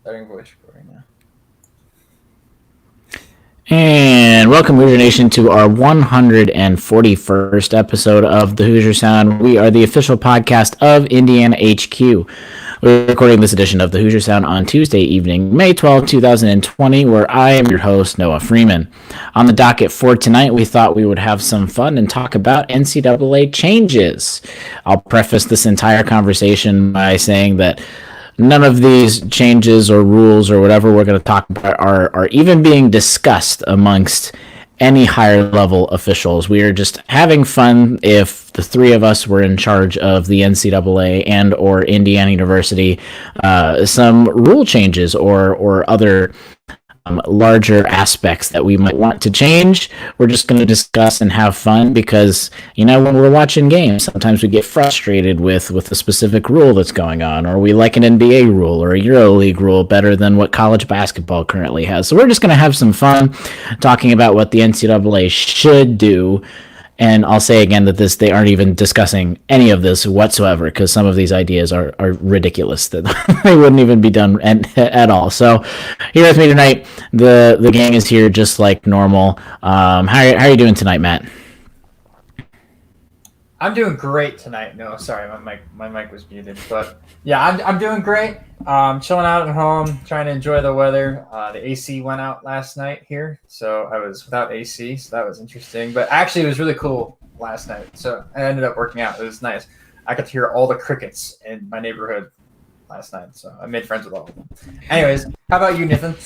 Starting voice recording now. And welcome, Hoosier Nation, to our 141st episode of the Hoosier Sound. We are the official podcast of Indiana HQ. We're recording this edition of the Hoosier Sound on Tuesday evening, May 12, 2020, where I am your host, Noah Freeman. On the docket for tonight, we thought we would have some fun and talk about NCAA changes. I'll preface this entire conversation by saying that none of these changes or rules or whatever we're going to talk about are even being discussed amongst any higher level officials. We are just having fun. If the three of us were in charge of the NCAA and or Indiana University, some rule changes or other larger aspects that we might want to change, we're just going to discuss and have fun because, when we're watching games, sometimes we get frustrated with a specific rule that's going on, or we like an NBA rule or a EuroLeague rule better than what college basketball currently has. So we're just going to have some fun talking about what the NCAA should do. And I'll say again that they aren't even discussing any of this whatsoever because some of these ideas are ridiculous that they wouldn't even be done at all. So here with me tonight, the gang is here just like normal. How are you doing tonight, Matt? I'm doing great tonight. No, sorry, my mic was muted. But yeah, I'm doing great. Chilling out at home, trying to enjoy the weather. The AC went out last night here, so I was without AC, so that was interesting. But actually, it was really cool last night, so I ended up working out. It was nice. I got to hear all the crickets in my neighborhood last night, so I made friends with all of them. Anyways, how about you, Nathan?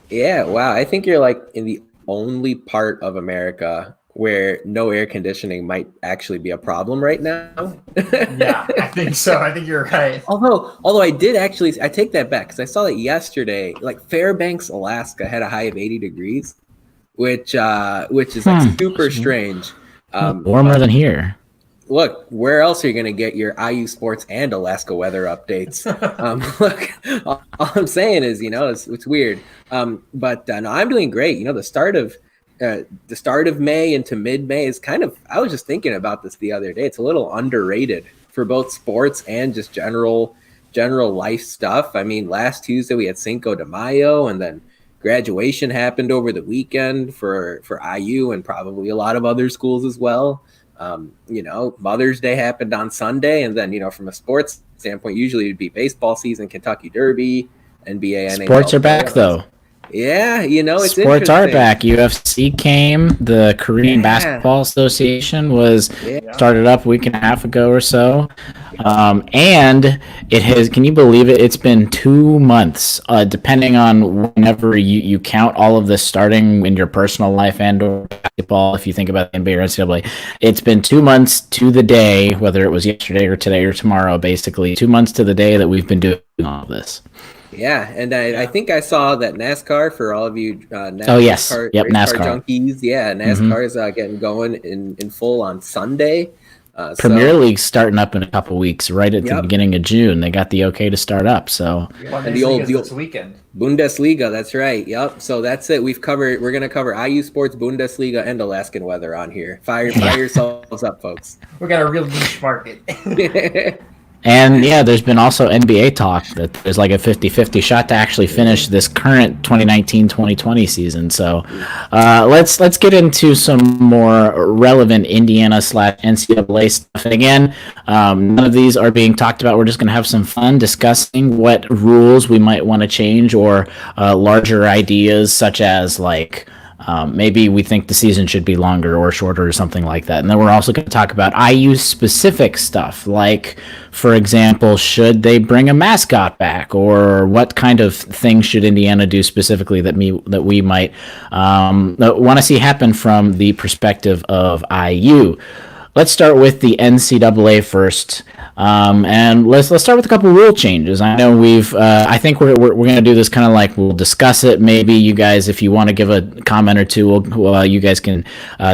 Yeah, wow. I think you're like in the only part of America where no air conditioning might actually be a problem right now. Yeah, I think so. I think you're right. Although I take that back because I saw that yesterday, like Fairbanks, Alaska had a high of 80 degrees, which is like super strange. Warmer than here. Look, where else are you going to get your IU Sports and Alaska weather updates? Look, all I'm saying is, it's weird. But no, I'm doing great. The start of May into mid-May is I was just thinking about this the other day. It's a little underrated for both sports and just general life stuff. I mean, last Tuesday we had Cinco de Mayo, and then graduation happened over the weekend for IU and probably a lot of other schools as well. Mother's Day happened on Sunday, and then, from a sports standpoint, usually it'd be baseball season, Kentucky Derby, NBA, NHL. Sports are back, though. Yeah, it's sports are back. UFC came. The Korean Basketball Association was started up a week and a half ago or so, and it has. Can you believe it? It's been 2 months, depending on whenever you count all of this, starting in your personal life and or basketball. If you think about the NBA or NCAA, it's been 2 months to the day, whether it was yesterday or today or tomorrow. Basically, 2 months to the day that we've been doing all of this. Yeah, and I think I saw that NASCAR, for all of you NASCAR, NASCAR junkies. Yeah, NASCAR is getting going in full on Sunday. Premier League's starting up in a couple weeks, right at the beginning of June. They got the okay to start up. So and the old weekend. Bundesliga, that's right. Yep. So that's it. We're going to cover IU Sports, Bundesliga, and Alaskan weather on here. Fire yourselves up, folks. We got a real niche market. And there's been also NBA talk that there's like a 50-50 shot to actually finish this current 2019-2020 season. So let's get into some more relevant Indiana/NCAA stuff. And again, none of these are being talked about. We're just going to have some fun discussing what rules we might want to change or larger ideas such as like maybe we think the season should be longer or shorter or something like that. And then we're also going to talk about IU-specific stuff, like, for example, should they bring a mascot back, or what kind of things should Indiana do specifically that we might want to see happen from the perspective of IU. Let's start with the NCAA first, and let's start with a couple rule changes. I know I think we're going to do this kind of like we'll discuss it. Maybe you guys, if you want to give a comment or two, you guys can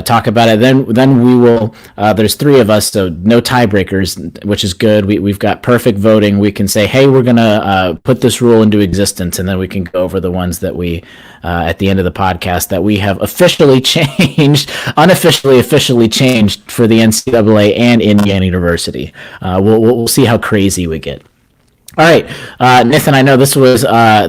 talk about it. Then we will. There's three of us, so no tiebreakers, which is good. We've got perfect voting. We can say, hey, we're going to put this rule into existence, and then we can go over the ones that we at the end of the podcast that we have officially changed, officially changed for the NCAA and Indiana University. We'll see how crazy we get. All right, Nathan. I know this was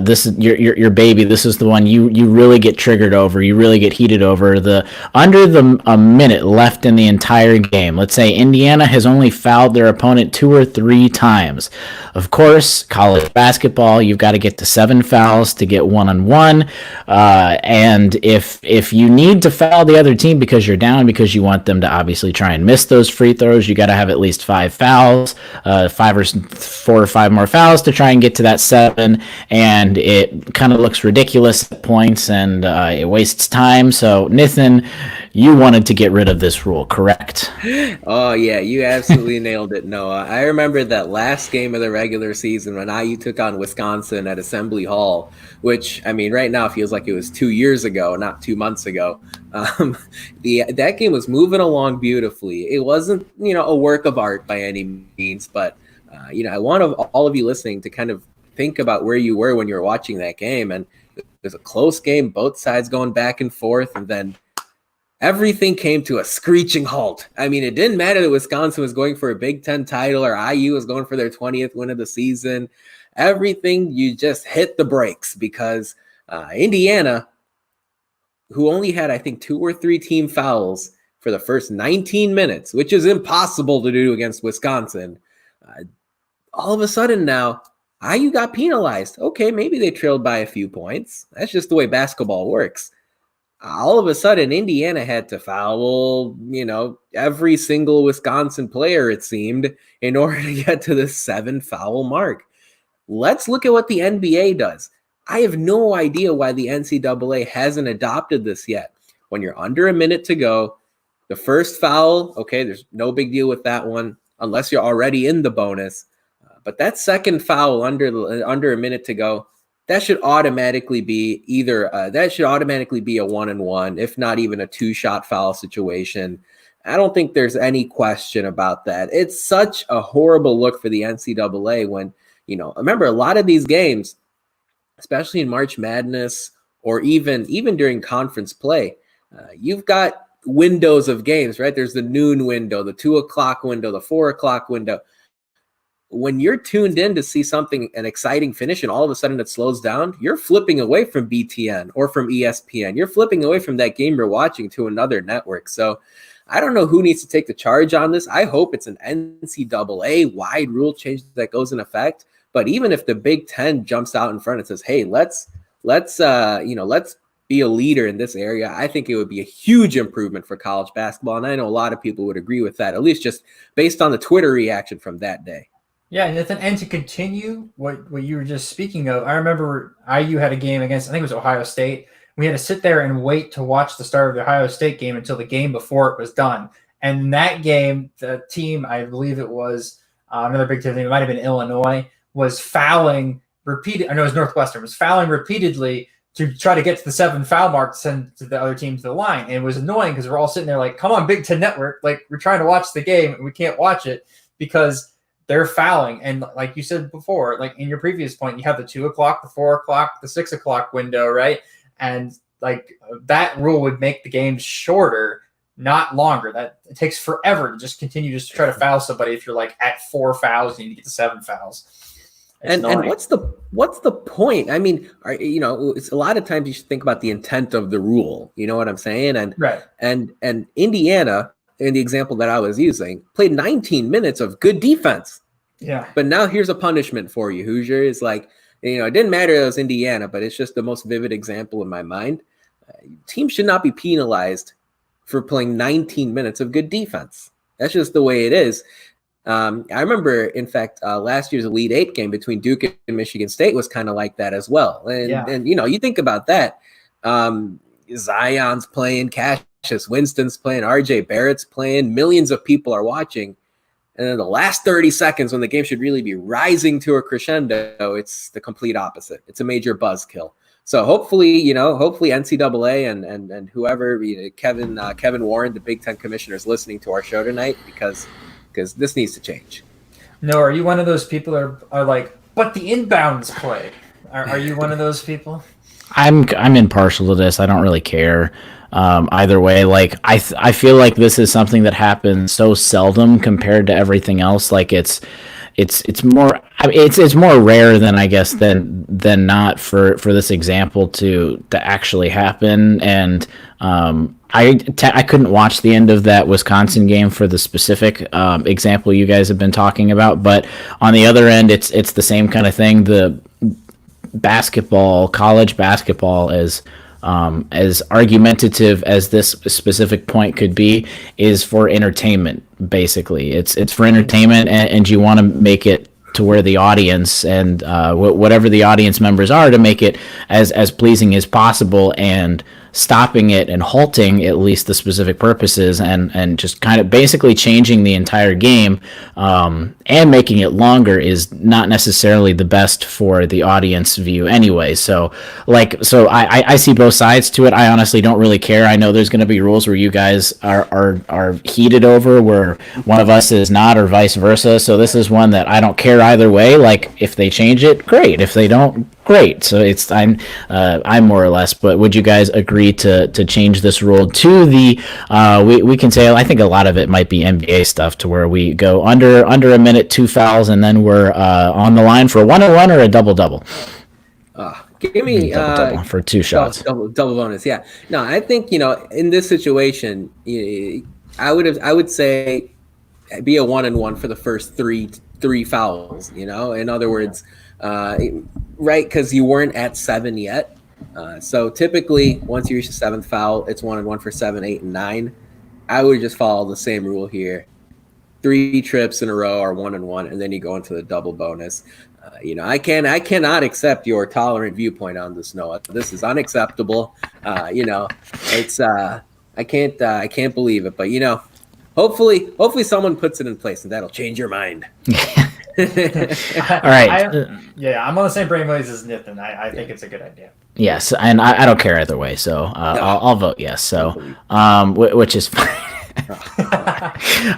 this is your baby. This is the one you really get triggered over. You really get heated over the under the a minute left in the entire game. Let's say Indiana has only fouled their opponent 2 or 3 times. Of course, college basketball, you've got to get to 7 fouls to get 1-on-1. And if you need to foul the other team because you're down, because you want them to obviously try and miss those free throws, you got to have at least 5 fouls, 4 or 5 more fouls to try and get to that 7. And it kind of looks ridiculous at points, and it wastes time. So, Nathan, you wanted to get rid of this rule, correct? Oh yeah, you absolutely nailed it, Noah. I remember that last game of the regular season when IU took on Wisconsin at Assembly Hall, which I mean, right now feels like it was 2 years ago, not 2 months ago. That game was moving along beautifully. It wasn't, a work of art by any means, but I want all of you listening to kind of think about where you were when you were watching that game, and it was a close game, both sides going back and forth, and then everything came to a screeching halt. I mean, it didn't matter that Wisconsin was going for a Big Ten title or IU was going for their 20th win of the season. Everything, you just hit the brakes because Indiana, who only had, I think, 2 or 3 team fouls for the first 19 minutes, which is impossible to do against Wisconsin, all of a sudden now, IU got penalized. Okay, maybe they trailed by a few points. That's just the way basketball works. All of a sudden, Indiana had to foul, every single Wisconsin player, it seemed, in order to get to the 7-foul mark. Let's look at what the NBA does. I have no idea why the NCAA hasn't adopted this yet. When you're under a minute to go, the first foul, okay, there's no big deal with that one, unless you're already in the bonus. But that second foul under a minute to go, that should automatically be a 1-and-1, if not even a 2-shot foul situation. I don't think there's any question about that. It's such a horrible look for the NCAA when, remember a lot of these games, especially in March Madness or even during conference play, you've got windows of games, right? There's the noon window, the 2 o'clock window, the 4 o'clock window. When you're tuned in to see an exciting finish and all of a sudden it slows down, you're flipping away from BTN or from ESPN. You're flipping away from that game you're watching to another network. So I don't know who needs to take the charge on this. I hope it's an NCAA wide rule change that goes in effect. But even if the Big Ten jumps out in front and says, hey, let's be a leader in this area, I think it would be a huge improvement for college basketball. And I know a lot of people would agree with that, at least just based on the Twitter reaction from that day. Yeah, and to continue what you were just speaking of, I remember IU had a game against, I think it was Ohio State. We had to sit there and wait to watch the start of the Ohio State game until the game before it was done. And in that game, the team, I believe it was another Big Ten team, it might have been Illinois, was fouling repeatedly. I know it was Northwestern, was fouling repeatedly to try to get to the 7-foul mark to send to the other team to the line. And it was annoying because we're all sitting there like, come on, Big Ten Network. Like, we're trying to watch the game and we can't watch it because they're fouling. And like you said before, like in your previous point, you have the 2 o'clock, the 4 o'clock, the 6 o'clock window, right? And like that rule would make the games shorter, not longer. That it takes forever to just continue just to try to foul somebody. If you're like at 4 fouls, you need to get to 7 fouls. And what's the point? I mean, it's a lot of times you should think about the intent of the rule. You know what I'm saying? And right. And Indiana, in the example that I was using, played 19 minutes of good defense. Yeah. But now here's a punishment for you, Hoosier. It's like, it didn't matter it was Indiana, but it's just the most vivid example in my mind. Teams should not be penalized for playing 19 minutes of good defense. That's just the way it is. I remember, in fact, last year's Elite Eight game between Duke and Michigan State was kind of like that as well. And you think about that. Zion's playing, Cassius Winston's playing, RJ Barrett's playing, millions of people are watching. And then the last 30 seconds when the game should really be rising to a crescendo, it's the complete opposite. It's a major buzzkill. So hopefully NCAA and whoever, Kevin Warren, the Big Ten commissioner, is listening to our show tonight because this needs to change. No, are you one of those people that are like, but the inbounds play? Are you one of those people? I'm impartial to this. I don't really care either way. Like I feel like this is something that happens so seldom compared to everything else. Like it's it's more, I mean, it's more rare than, I guess, than not for this example to actually happen. And I couldn't watch the end of that Wisconsin game for the specific example you guys have been talking about, but on the other end, it's the same kind of thing. The college basketball, as argumentative as this specific point could be, is for entertainment. Basically, it's for entertainment, and you want to make it to where the audience and whatever the audience members are, to make it as pleasing as possible, and stopping it and halting at least the specific purposes, and just kind of basically changing the entire game, and making it longer is not necessarily the best for the audience view anyway. So I see both sides to it. I honestly don't really care. I know there's going to be rules where you guys are heated over, where one of us is not, or vice versa. So this is one that I don't care either way. Like, if they change it, great. If they don't, great. So I'm more or less. But would you guys agree to change this rule to the we can say, I think a lot of it might be NBA stuff, to where we go under a minute, 2 fouls, and then we're on the line for a 1-on-1 or a double-double. Give me double for 2 shots. Double bonus. Yeah. No, I think, in this situation, I would say be a 1-and-1 for the first three fouls. In other words, right? Because you weren't at 7 yet. So typically, once you reach the 7th foul, it's 1-and-1 for 7, 8, and 9. I would just follow the same rule here. 3 trips in a row are 1-and-1, and then you go into the double bonus. I cannot accept your tolerant viewpoint on this, Noah. This is unacceptable. It's I can't believe it, but hopefully someone puts it in place, and that'll change your mind. All right. I'm on the same brainwaves as Nathan. I think it's a good idea. Yes, and I don't care either way, so I'll vote yes. So, which is fine.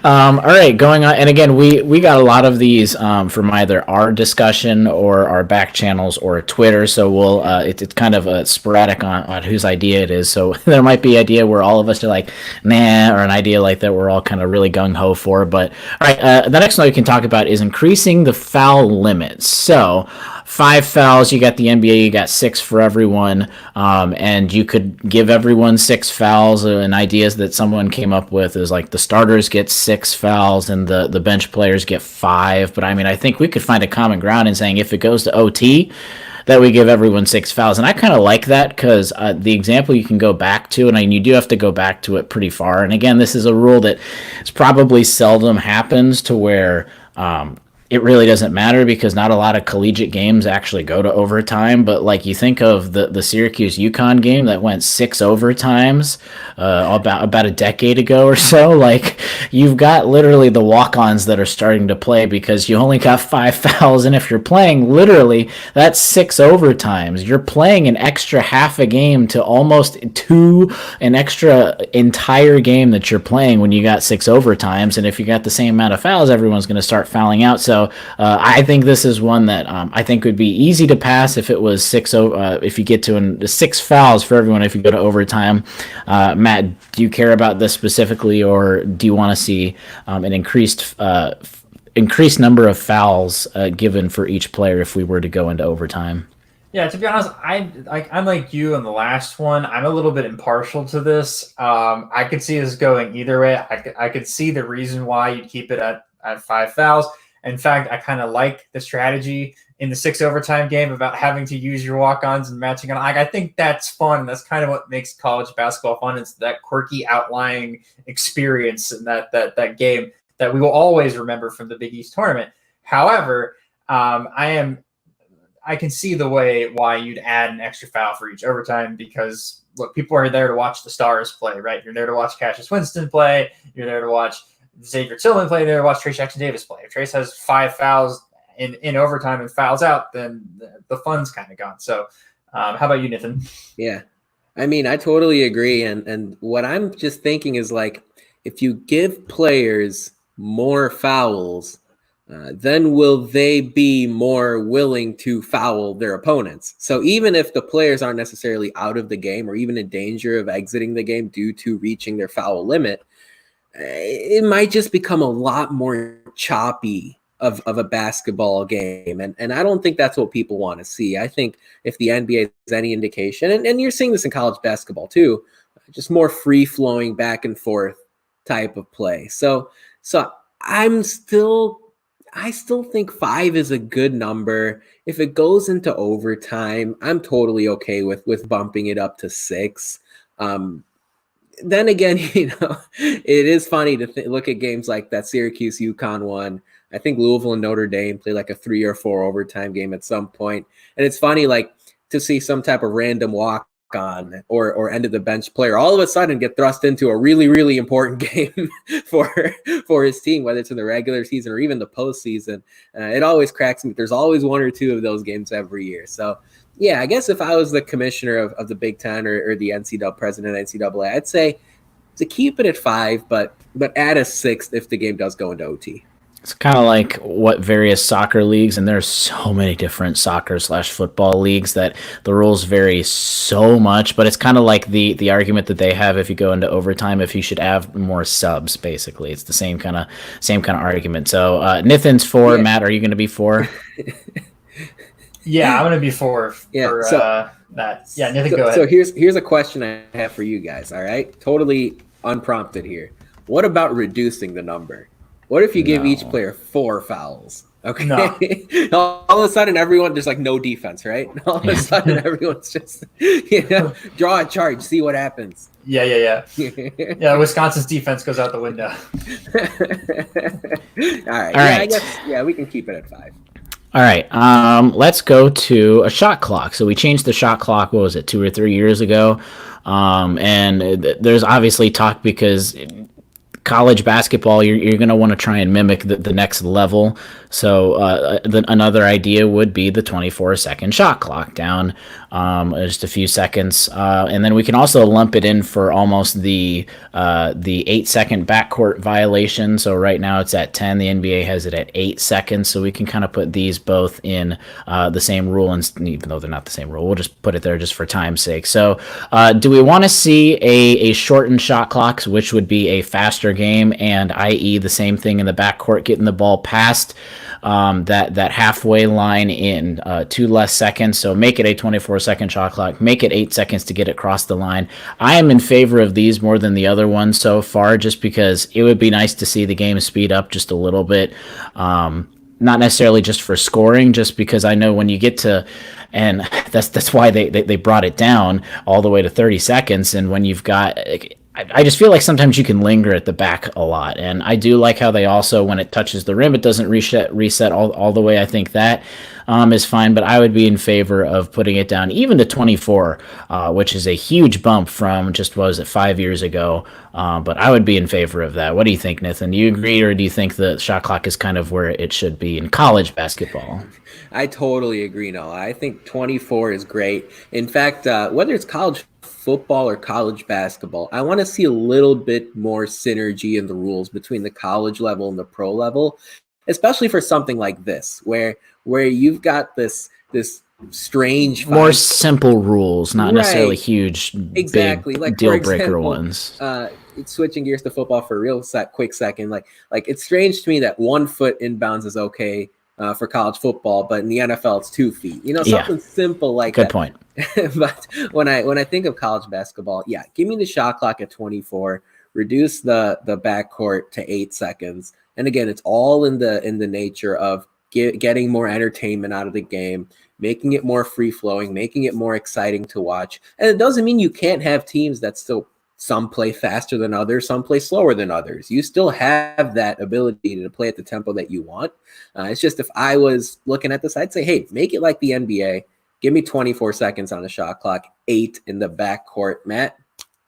All right, going on, and again, we got a lot of these from either our discussion or our back channels or Twitter. So we'll it's kind of sporadic on whose idea it is. So there might be an idea where all of us are like, nah, or an idea like that we're all kind of really gung ho for. But all right, the next one we can talk about is increasing the foul limit. So 5 fouls, you got the NBA, you got 6 for everyone, and you could give everyone 6 fouls. An idea that someone came up with is like the starters get 6 fouls and the bench players get 5. But I mean, I think we could find a common ground in saying if it goes to OT, that we give everyone 6 fouls. And I kind of like that, because the example you can go back to, and you do have to go back to it pretty far. And again, this is a rule that probably seldom happens, to where it really doesn't matter, because not a lot of collegiate games actually go to overtime. But like, you think of the Syracuse UConn game that went 6 overtimes about a decade ago or so. Like, you've got literally the walk-ons that are starting to play because you only got 5 fouls, and if you're playing, literally, that's 6 overtimes. You're playing an extra half a game to almost an extra entire game that you're playing when you got 6 overtimes. And if you got the same amount of fouls, everyone's going to start fouling out. So I think this is one that I think would be easy to pass if it was 6. If you get to 6 fouls for everyone if you go to overtime. Matt, do you care about this specifically, or do you want to see an increased number of fouls given for each player if we were to go into overtime? Yeah, to be honest, I'm like you on the last one. I'm a little bit impartial to this. I could see this going either way. I could see the reason why you'd keep it at 5 fouls. In fact, I kind of like the strategy in the 6 overtime game about having to use your walk-ons and matching on. I think that's fun. That's kind of what makes college basketball fun. It's that quirky outlying experience and that game that we will always remember from the Big East tournament. However, I can see the way why you'd add an extra foul for each overtime, because look, people are there to watch the stars play, right? You're there to watch Cassius Winston play. You're there to watch Xavier Tillman play, there to watch Trace Jackson Davis play. If Trace has 5 fouls in overtime and fouls out, then the fun's kind of gone. So how about you, Nathan? Yeah, I mean, I totally agree. And what I'm just thinking is, like, if you give players more fouls, then will they be more willing to foul their opponents? So even if the players aren't necessarily out of the game or even in danger of exiting the game due to reaching their foul limit, it might just become a lot more choppy of a basketball game. And I don't think that's what people want to see. I think if the NBA is any indication, and you're seeing this in college basketball too, just more free flowing back and forth type of play. So I still think 5 is a good number. If it goes into overtime, I'm totally okay with bumping it up to 6. Then again, it is funny to look at games like that Syracuse UConn one. I think Louisville and Notre Dame play like a 3 or 4 overtime game at some point. And it's funny, like, to see some type of random walk on or end of the bench player all of a sudden get thrust into a really, really important game for his team, whether it's in the regular season or even the postseason. It always cracks me. There's always 1 or 2 of those games every year. So yeah, I guess if I was the commissioner of the Big Ten or the NCAA president of NCAA, I'd say to keep it at 5, but add a 6th if the game does go into OT. It's kind of like what various soccer leagues, and there's so many different soccer/football leagues that the rules vary so much, but it's kind of like the argument that they have if you go into overtime, if you should have more subs, basically. It's the same kind of argument. So Nithin's 4. Yeah. Matt, are you going to be 4? Yeah, I'm going to be 4 for that. Yeah, Nithin, go ahead. So here's a question I have for you guys, all right? Totally unprompted here. What about reducing the number? What if you give each player 4 fouls? Okay. No. All of a sudden, there's like no defense, right? All of a sudden, everyone's just, draw a charge, see what happens. Yeah. Yeah, Wisconsin's defense goes out the window. All right. I guess, we can keep it at 5. All right. Let's go to a shot clock. So we changed the shot clock, what was it, 2 or 3 years ago? And there's obviously talk because college basketball, you're going to want to try and mimic the next level. So another idea would be the 24-second shot clock down just a few seconds. And then we can also lump it in for almost the 8-second backcourt violation. So right now it's at 10. The NBA has it at 8 seconds. So we can kind of put these both in the same rule, and even though they're not the same rule, we'll just put it there just for time's sake. So do we want to see a shortened shot clock, which would be a faster game, and i.e. the same thing in the backcourt, getting the ball past that halfway line in 2 less seconds? So make it a 24-second shot clock, make it 8 seconds to get across the line. I am in favor of these more than the other ones so far, just because it would be nice to see the game speed up just a little bit. Not necessarily just for scoring, just because I know when you get to, and that's why they brought it down all the way to 30 seconds. And when you've got, I just feel like sometimes you can linger at the back a lot. And I do like how they also, when it touches the rim, it doesn't reset all the way. I think that is fine, but I would be in favor of putting it down even to 24, which is a huge bump from just, 5 years ago. But I would be in favor of that. What do you think, Nathan? Do you agree, or do you think the shot clock is kind of where it should be in college basketball? I totally agree, Noah. I think 24 is great. In fact, whether it's college football or college basketball, I want to see a little bit more synergy in the rules between the college level and the pro level, especially for something like this, where you've got this strange more simple rules, not necessarily huge, exactly, big like deal breaker ones. Switching gears to football for a real quick second, like it's strange to me that 1 foot inbounds is okay for college football, but in the NFL it's 2 feet. Something simple like that. Good point. But when I think of college basketball, give me the shot clock at 24, reduce the backcourt to 8 seconds, and again, it's all in the nature of getting more entertainment out of the game, making it more free flowing, making it more exciting to watch. And it doesn't mean you can't have teams that still, some play faster than others, some play slower than others. You still have that ability to play at the tempo that you want. It's just, if I was looking at this, I'd say, hey, make it like the NBA. Give me 24 seconds on the shot clock, 8 in the backcourt. Matt,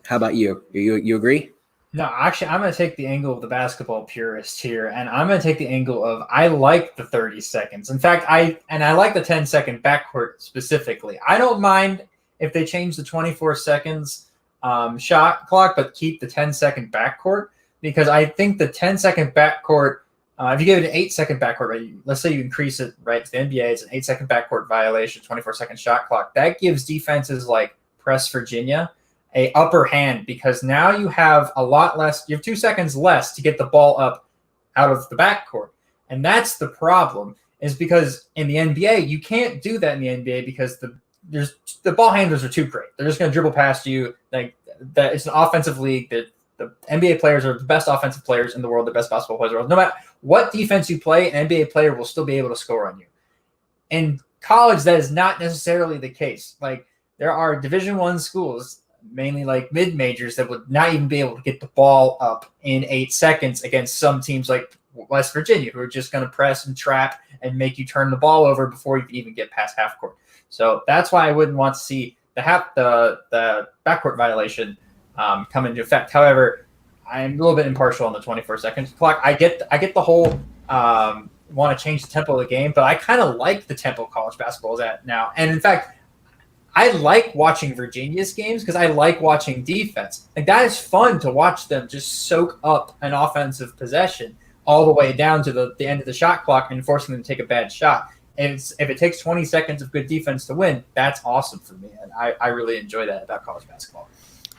how about you? You agree? No, actually, I'm going to take the angle of the basketball purist here, and I'm going to take the angle of I like the 30 seconds. In fact, I like the 10-second backcourt specifically. I don't mind if they change the 24 seconds shot clock, but keep the 10-second backcourt, because I think the 10-second backcourt, if you give it an 8-second backcourt, right, let's say you increase it, right, to the NBA, it's an 8-second backcourt violation, 24-second shot clock. That gives defenses like Press Virginia a upper hand, because now you have a lot less, you have 2 seconds less to get the ball up out of the backcourt. And that's the problem, is because in the NBA, you can't do that in the NBA because the ball handlers are too great. They're just going to dribble past you. Like that, it's an offensive league. The NBA players are the best offensive players in the world, the best basketball players in the world. No matter what defense you play, an NBA player will still be able to score on you. In college, that is not necessarily the case. Like there are Division I schools, mainly like mid majors, that would not even be able to get the ball up in 8 seconds against some teams like West Virginia, who are just going to press and trap and make you turn the ball over before you can even get past half court. So that's why I wouldn't want to see the backcourt violation come into effect. However, I'm a little bit impartial on the 24-second clock. I get the whole want to change the tempo of the game, but I kind of like the tempo college basketball is at now. And in fact, I like watching Virginia's games because I like watching defense. Like that is fun to watch them just soak up an offensive possession all the way down to the end of the shot clock and forcing them to take a bad shot. And if it takes 20 seconds of good defense to win, that's awesome for me. And I really enjoy that about college basketball.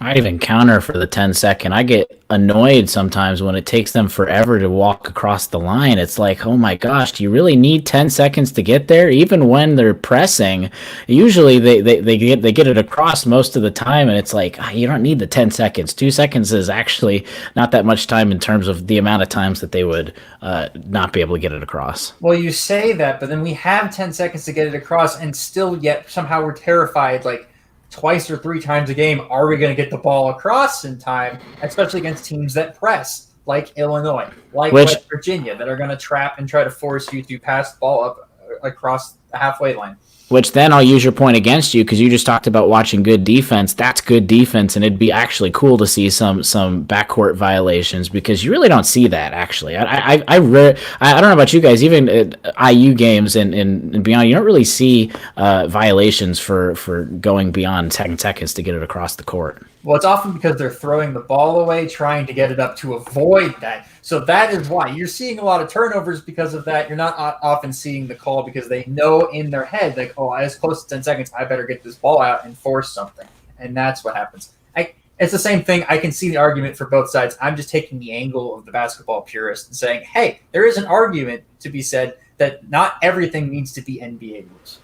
I'd even counter for the 10-second. I get annoyed sometimes when it takes them forever to walk across the line. It's like, oh my gosh, do you really need 10 seconds to get there? Even when they're pressing, usually they get it across most of the time, and it's like, you don't need the 10 seconds. 2 seconds is actually not that much time in terms of the amount of times that they would not be able to get it across. Well, you say that, but then we have 10 seconds to get it across, and still yet somehow we're terrified, like, twice or 3 times a game, are we going to get the ball across in time, especially against teams that press, like Illinois, like West Virginia, that are going to trap and try to force you to pass the ball up across the halfway line. Which then I'll use your point against you, because you just talked about watching good defense. That's good defense, and it'd be actually cool to see some backcourt violations, because you really don't see that, actually. I don't know about you guys, even at IU games and beyond, you don't really see violations for going beyond 10 seconds to get it across the court. Well, it's often because they're throwing the ball away, trying to get it up to avoid that. So that is why you're seeing a lot of turnovers because of that. You're not often seeing the call because they know in their head, like, oh, as close to 10 seconds, I better get this ball out and force something. And that's what happens. It's the same thing. I can see the argument for both sides. I'm just taking the angle of the basketball purist and saying, hey, there is an argument to be said that not everything needs to be NBA rules.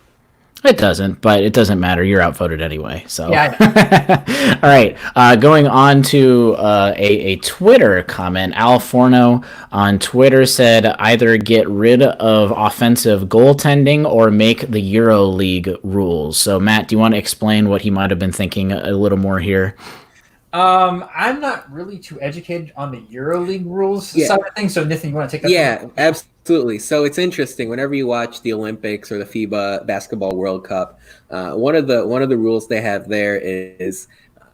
It doesn't, but it doesn't matter. You're outvoted anyway. So, yeah. All right. Going on to a Twitter comment. Al Forno on Twitter said, either get rid of offensive goaltending or make the EuroLeague rules. So, Matt, do you want to explain what he might have been thinking a little more here? I'm not really too educated on the EuroLeague rules side of things. So, Nathan, you want to take that? Yeah, absolutely. So it's interesting whenever you watch the Olympics or the FIBA Basketball World Cup. One of the rules they have there is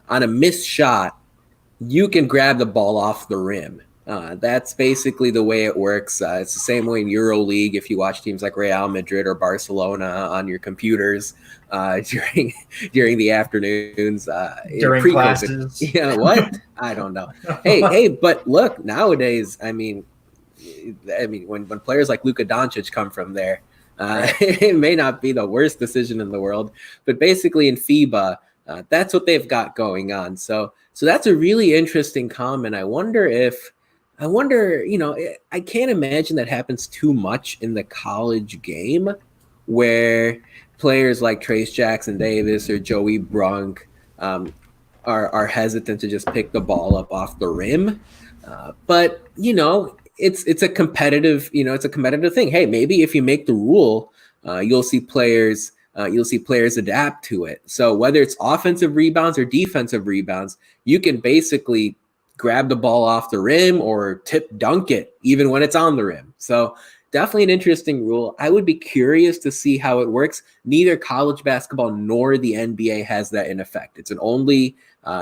on a missed shot, you can grab the ball off the rim. That's basically the way it works. It's the same way in EuroLeague. If you watch teams like Real Madrid or Barcelona on your computers during the afternoons, during classes. Yeah, what? I don't know. Hey, but look, nowadays, I mean, when players like Luka Doncic come from there, it may not be the worst decision in the world, but basically in FIBA, that's what they've got going on. So that's a really interesting comment. I wonder, I can't imagine that happens too much in the college game, where players like Trace Jackson Davis or Joey Brunk are hesitant to just pick the ball up off the rim. But it's a competitive thing. Hey, maybe if you make the rule, you'll see players adapt to it. So whether it's offensive rebounds or defensive rebounds, you can basically grab the ball off the rim or dunk it even when it's on the rim. So definitely an interesting rule. I would be curious to see how it works. Neither college basketball nor the NBA has that in effect. It's an only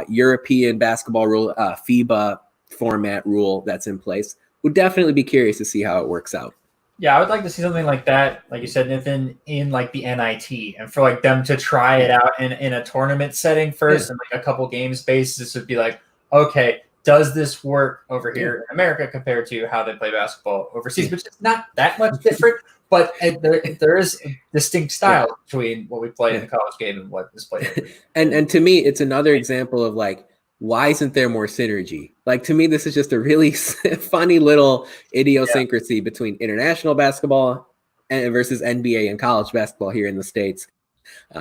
European basketball rule, FIBA format rule that's in place. Would definitely be curious to see how it works out. Yeah, I would like to see something like that, like you said, Nathan, in like the NIT, and for like them to try it out in a tournament setting first, and like a couple games basis would be like, okay, does this work over here in America compared to how they play basketball overseas, which is not that much different, but there is a distinct style between what we play in the college game and what is played. And to me, it's another example of like, why isn't there more synergy? Like, to me, this is just a really funny little idiosyncrasy between international basketball and versus NBA and college basketball here in the States.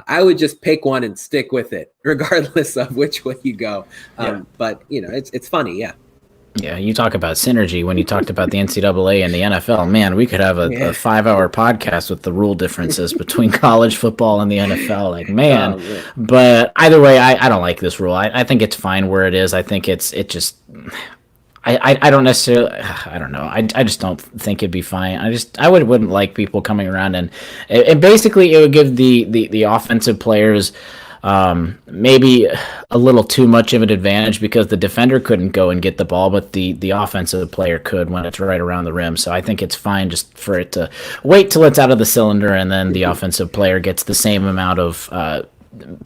I would just pick one and stick with it, regardless of which way you go. But it's funny, yeah. Yeah, you talk about synergy when you talked about the NCAA and the NFL. Man, we could have a 5-hour podcast with the rule differences between college football and the NFL. Like, man. But either way, I don't like this rule. I think it's fine where it is. I think it just. I don't necessarily. I don't know. I just don't think it'd be fine. I wouldn't like people coming around and basically it would give the offensive players maybe a little too much of an advantage because the defender couldn't go and get the ball, but the offensive player could when it's right around the rim. So I think it's fine just for it to wait till it's out of the cylinder and then the offensive player gets the same amount of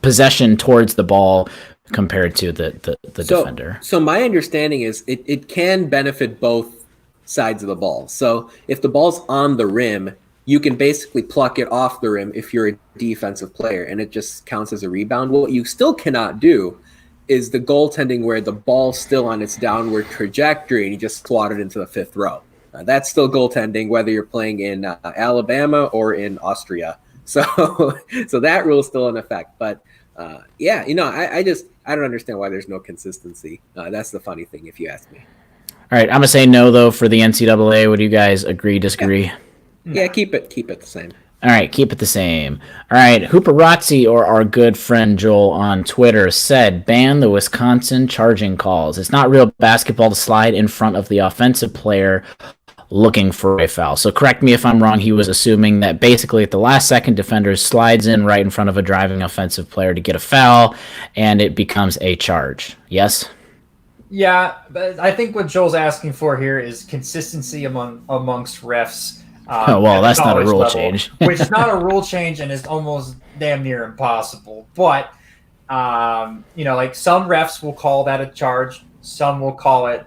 possession towards the ball compared to the defender. So my understanding is it can benefit both sides of the ball. So if the ball's on the rim, you can basically pluck it off the rim if you're a defensive player, and it just counts as a rebound. What you still cannot do is the goaltending where the ball's still on its downward trajectory and you just swat it into the fifth row. That's still goaltending, whether you're playing in Alabama or in Austria. So that rule is still in effect. But I don't understand why there's no consistency. That's the funny thing, if you ask me. All right, I'm gonna say no though for the NCAA. Would you guys agree, disagree? Yeah, keep it the same. All right, keep it the same. All right, Hooperazzi, or our good friend Joel on Twitter, said, ban the Wisconsin charging calls. It's not real basketball to slide in front of the offensive player looking for a foul. So correct me if I'm wrong. He was assuming that basically at the last second, defender slides in right in front of a driving offensive player to get a foul, and it becomes a charge. Yes? Yeah, but I think what Joel's asking for here is consistency amongst refs. That's not a rule change. Which is not a rule change and is almost damn near impossible. But, like some refs will call that a charge. Some will call it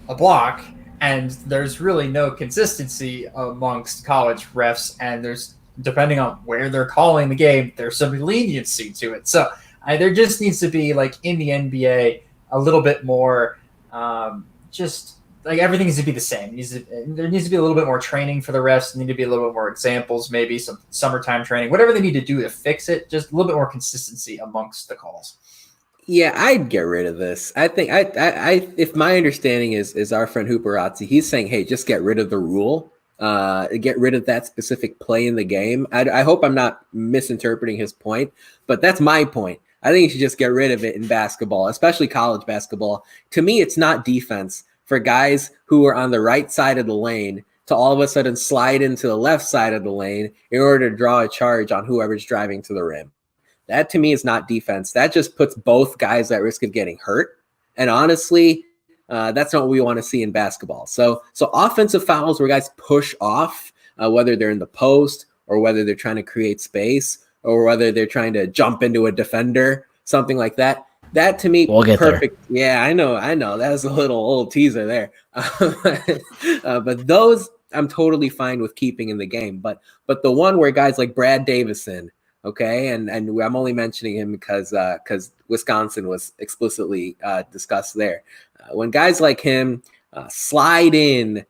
a block. And there's really no consistency amongst college refs. And there's, depending on where they're calling the game, there's some leniency to it. So there just needs to be, like in the NBA, a little bit more like everything needs to be the same. There needs to be a little bit more training for the refs. There need to be a little bit more examples, maybe some summertime training, whatever they need to do to fix it. Just a little bit more consistency amongst the calls. Yeah, I'd get rid of this. I think if my understanding is our friend Hooperazzi, he's saying, hey, just get rid of the rule, get rid of that specific play in the game. I hope I'm not misinterpreting his point, but that's my point. I think you should just get rid of it in basketball, especially college basketball. To me, it's not defense for guys who are on the right side of the lane to all of a sudden slide into the left side of the lane in order to draw a charge on whoever's driving to the rim. That to me is not defense. That just puts both guys at risk of getting hurt. And honestly, that's not what we want to see in basketball. So offensive fouls where guys push off, whether they're in the post or whether they're trying to create space or whether they're trying to jump into a defender, something like that. That to me, we'll get perfect. There. Yeah, I know. That was a little teaser there. But those I'm totally fine with keeping in the game. But the one where guys like Brad Davison, okay, and I'm only mentioning him because Wisconsin was explicitly discussed there. When guys like him slide in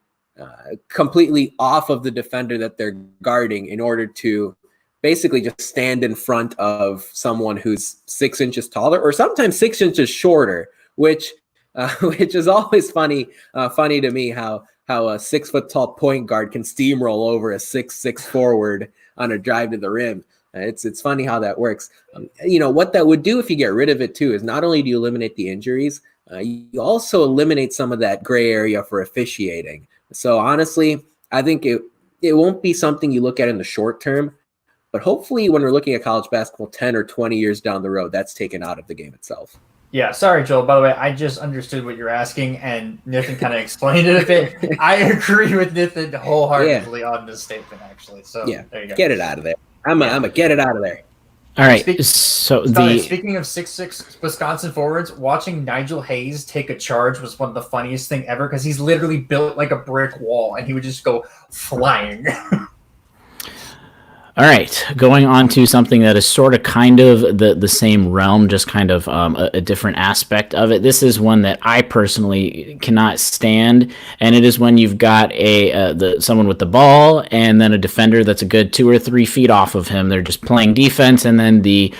completely off of the defender that they're guarding in order to basically just stand in front of someone who's 6 inches taller or sometimes 6 inches shorter, which is always funny to me how a 6 foot tall point guard can steamroll over a 6'6" forward on a drive to the rim. It's funny how that works. What that would do if you get rid of it too is not only do you eliminate the injuries, you also eliminate some of that gray area for officiating. So honestly, I think it won't be something you look at in the short term. But hopefully when we're looking at college basketball 10 or 20 years down the road, that's taken out of the game itself. Yeah, sorry, Joel. By the way, I just understood what you're asking, and Nathan kind of explained it a bit. I agree with Nathan wholeheartedly on this statement, actually. So yeah, there you go. Get it out of there. I'm a get it out of there. All right. Speaking of 6'6" Wisconsin forwards, watching Nigel Hayes take a charge was one of the funniest thing ever because he's literally built like a brick wall, and he would just go flying. All right, going on to something that is sort of kind of the same realm, just kind of a different aspect of it. This is one that I personally cannot stand, and it is when you've got someone with the ball and then a defender that's a good 2 or 3 feet off of him. They're just playing defense, and then the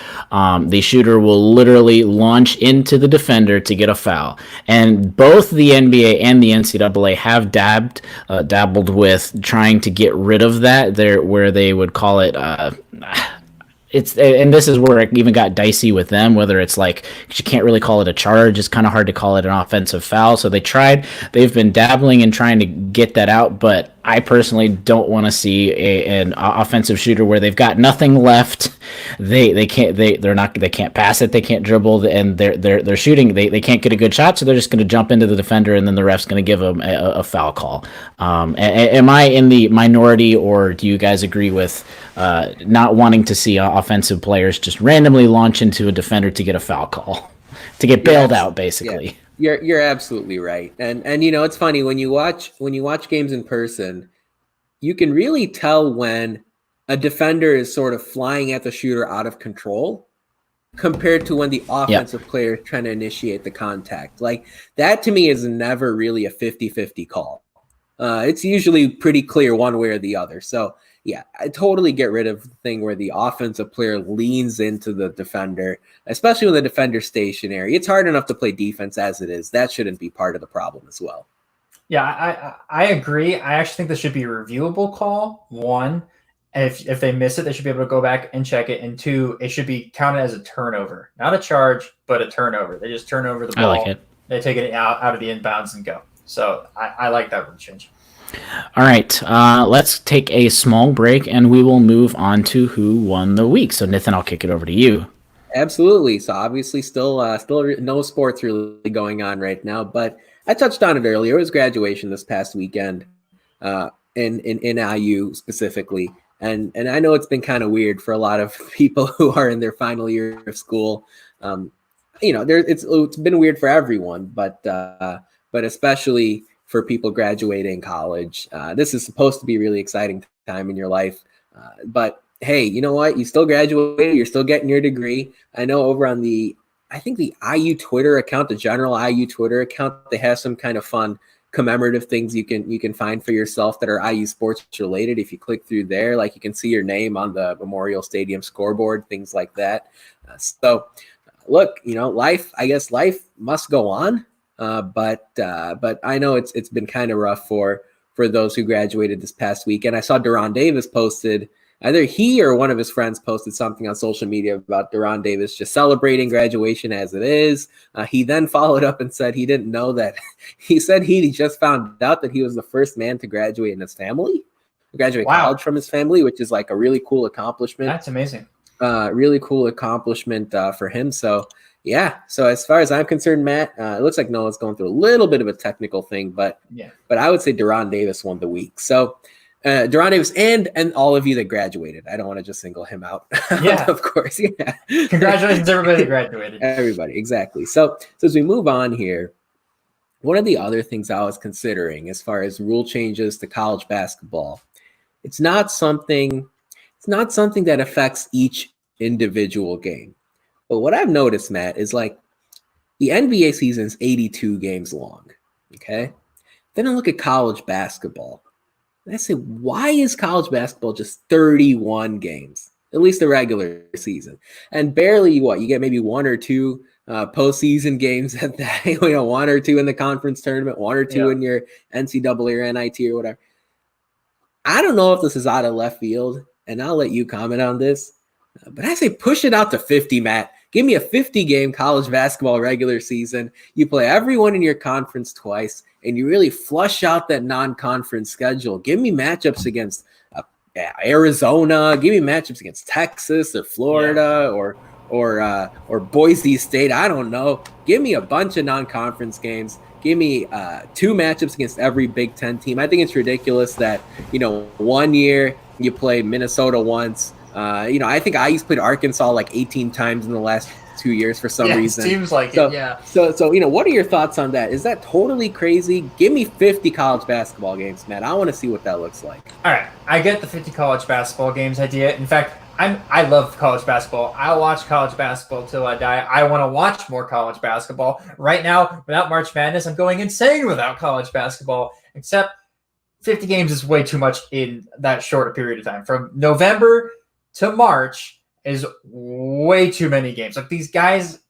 shooter will literally launch into the defender to get a foul. And both the NBA and the NCAA have dabbled with trying to get rid of that. Where they would call it. And this is where it even got dicey with them, whether it's like you can't really call it a charge. It's kind of hard to call it an offensive foul. So they've been dabbling in trying to get that out, but I personally don't want to see an offensive shooter where they've got nothing left. They can't pass it, they can't dribble, and they're shooting. They can't get a good shot, so they're just going to jump into the defender, and then the ref's going to give them a foul call. Am I in the minority, or do you guys agree with not wanting to see offensive players just randomly launch into a defender to get a foul call, to get bailed out, basically? Yeah. You're absolutely right. And it's funny when you watch games in person, you can really tell when a defender is sort of flying at the shooter out of control compared to when the offensive player is trying to initiate the contact. Like that to me is never really a 50-50 call. It's usually pretty clear one way or the other. So yeah, I totally get rid of the thing where the offensive player leans into the defender, especially when the defender's stationary. It's hard enough to play defense as it is. That shouldn't be part of the problem as well. Yeah, I agree. I actually think this should be a reviewable call. One, if they miss it, they should be able to go back and check it. And two, it should be counted as a turnover, not a charge, but a turnover. They just turn over the ball. I like it. They take it out of the inbounds and go. So I like that rule change. All right, let's take a small break, and we will move on to who won the week. So, Nathan, I'll kick it over to you. Absolutely. So, obviously, still no sports really going on right now, but I touched on it earlier. It was graduation this past weekend, in IU specifically, and I know it's been kind of weird for a lot of people who are in their final year of school. It's been weird for everyone, but especially for people graduating college. This is supposed to be a really exciting time in your life. But hey, you know what? You still graduated. You're still getting your degree. I know over on the IU Twitter account, the general IU Twitter account, they have some kind of fun commemorative things you can find for yourself that are IU sports related. If you click through there, like you can see your name on the Memorial Stadium scoreboard, things like that. So look, life must go on. But I know it's been kind of rough for those who graduated this past weekend. I saw Deron Davis posted, either he or one of his friends posted something on social media about Deron Davis just celebrating graduation as it is. He then followed up and said he didn't know that. He said he just found out that he was the first man to graduate in his family, college from his family, which is like a really cool accomplishment. That's amazing. Really cool accomplishment for him. So yeah. So as far as I'm concerned, Matt, it looks like Noah's going through a little bit of a technical thing, but I would say Deron Davis won the week. So Deron Davis and all of you that graduated. I don't want to just single him out. Yeah, of course. Yeah. Congratulations, everybody that graduated. Everybody, exactly. So as we move on here, one of the other things I was considering as far as rule changes to college basketball, it's not something that affects each individual game. But what I've noticed, Matt, is like the NBA season is 82 games long. Okay. Then I look at college basketball. And I say, why is college basketball just 31 games? At least the regular season. And barely you get maybe one or two postseason games at that, one or two in the conference tournament, one or two in your NCAA or NIT or whatever. I don't know if this is out of left field, and I'll let you comment on this. But I say push it out to 50, Matt. Give me a 50-game college basketball regular season. You play everyone in your conference twice, and you really flush out that non-conference schedule. Give me matchups against Arizona. Give me matchups against Texas or Florida or Boise State. I don't know. Give me a bunch of non-conference games. Give me 2 matchups against every Big Ten team. I think it's ridiculous that 1 year you play Minnesota once. I think IU's played Arkansas like 18 times in the last 2 years for some reason. It seems like so, it, yeah. So, what are your thoughts on that? Is that totally crazy? Give me 50 college basketball games, Matt. I want to see what that looks like. All right, I get the 50 college basketball games idea. In fact, I love college basketball. I'll watch college basketball till I die. I want to watch more college basketball. Right now, without March Madness, I'm going insane without college basketball. Except 50 games is way too much in that short a period of time. From November to March is way too many games. Like these guys,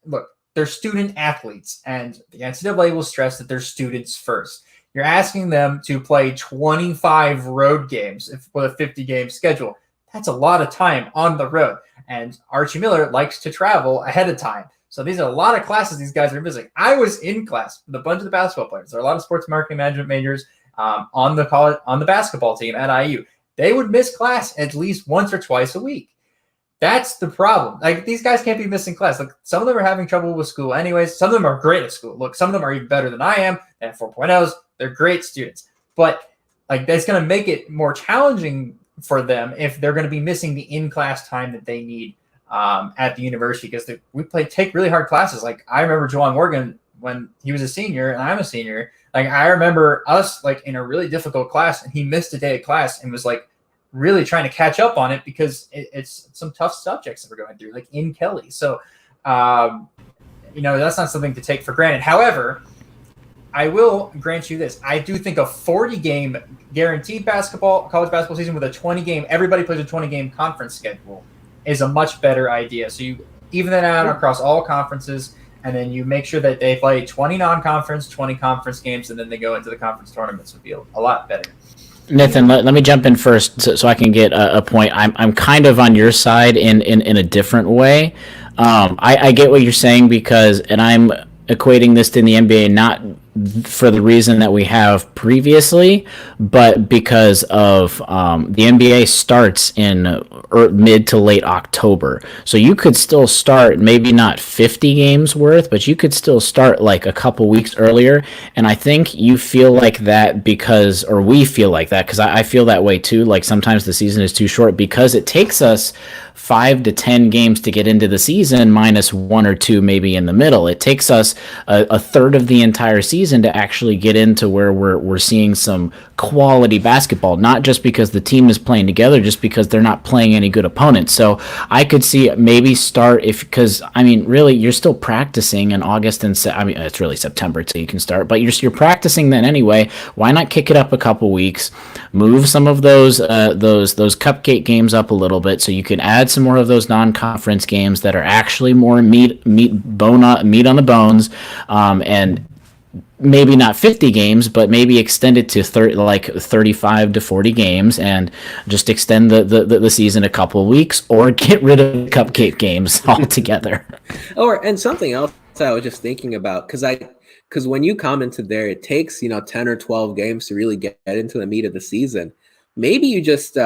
look, they're student athletes, and the NCAA will stress that they're students first. You're asking them to play 25 road games with a 50-game schedule. That's a lot of time on the road. And Archie Miller likes to travel ahead of time. So these are a lot of classes these guys are missing. I was in class with a bunch of the basketball players. There are a lot of sports marketing management majors on the basketball team at IU. They would miss class at least once or twice a week. That's the problem. Like these guys can't be missing class. Like some of them are having trouble with school anyways. Some of them are great at school. Look, some of them are even better than I am. They have 4.0s. They're great students. But like that's going to make it more challenging for them if they're going to be missing the in-class time that they need at the university because we take really hard classes. Like I remember Juwan Morgan when he was a senior and I'm a senior. Like I remember us like in a really difficult class and he missed a day of class and was like really trying to catch up on it because it's some tough subjects that we're going through, like in Kelly. So, that's not something to take for granted. However, I will grant you this. I do think a 40-game guaranteed college basketball season with a 20-game, everybody plays a 20-game conference schedule is a much better idea. So you even that out across all conferences, and then you make sure that they play 20 non-conference, 20 conference games, and then they go into the conference tournaments would be a lot better. Nathan, let me jump in first so I can get a point. I'm kind of on your side in a different way. I get what you're saying and I'm equating this to the NBA not for the reason that we have previously, but because of the NBA starts in mid to late October. So you could still start maybe not 50 games worth, but you could still start like a couple weeks earlier. And I think you feel like that we feel like that because I feel that way too. Like sometimes the season is too short because it takes us 5 to 10 games to get into the season minus 1 or 2 maybe in the middle. It takes us a third of the entire season to actually get into where we're seeing some quality basketball, not just because the team is playing together, just because they're not playing any good opponents. So I could see maybe start really you're still practicing in August and it's really September till you can start, but you're practicing then anyway. Why not kick it up a couple weeks, move some of those cupcake games up a little bit so you can add some more of those non-conference games that are actually more meat on the bones, and maybe not 50 games, but maybe extend it to 35 to 40 games and just extend the season a couple of weeks or get rid of the cupcake games altogether. And something else I was just thinking about, because when you commented there, it takes 10 or 12 games to really get into the meat of the season. Maybe you just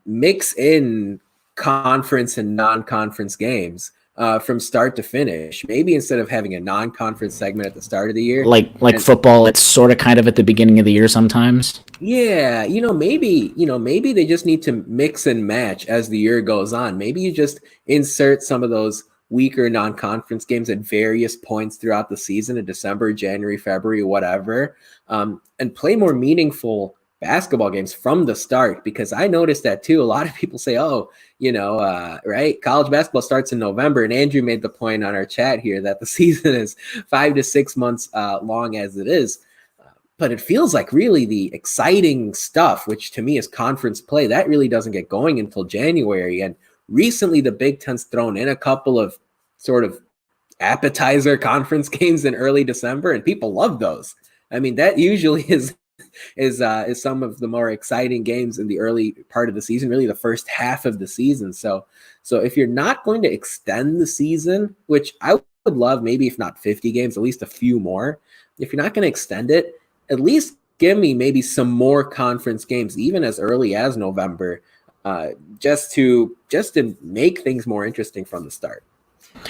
mix in conference and non-conference games from start to finish. Maybe instead of having a non-conference segment at the start of the year, like football, it's sort of kind of at the beginning of the year sometimes. Yeah, maybe they just need to mix and match as the year goes on. Maybe you just insert some of those weaker non-conference games at various points throughout the season in December, January, February, whatever, and play more meaningful basketball games from the start, because I noticed that too. A lot of people say, right, college basketball starts in November, and Andrew made the point on our chat here that the season is 5 to 6 months long as it is. But it feels like really the exciting stuff, which to me is conference play, that really doesn't get going until January. And recently the Big Ten's thrown in a couple of sort of appetizer conference games in early December, and people love those. I mean, that usually is some of the more exciting games in the early part of the season, really the first half of the season. So if you're not going to extend the season, which I would love, maybe if not 50 games, at least a few more, if you're not going to extend it, at least give me maybe some more conference games, even as early as November, just to make things more interesting from the start.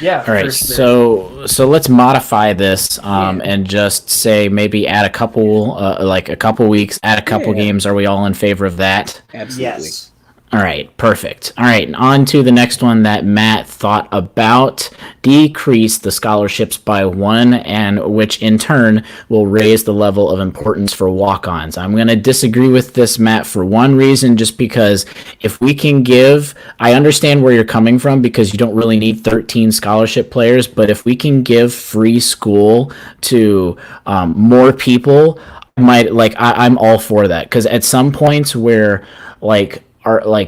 Yeah. All right. So let's modify this and just say maybe add a couple weeks, add a couple games. Are we all in favor of that? Absolutely. Yes. All right, perfect. All right, on to the next one that Matt thought about. Decrease the scholarships by one, and which in turn will raise the level of importance for walk-ons. I'm going to disagree with this, Matt, for one reason, just because if we can give, I understand where you're coming from because you don't really need 13 scholarship players, but if we can give free school to more people, I'm all for that, because at some points where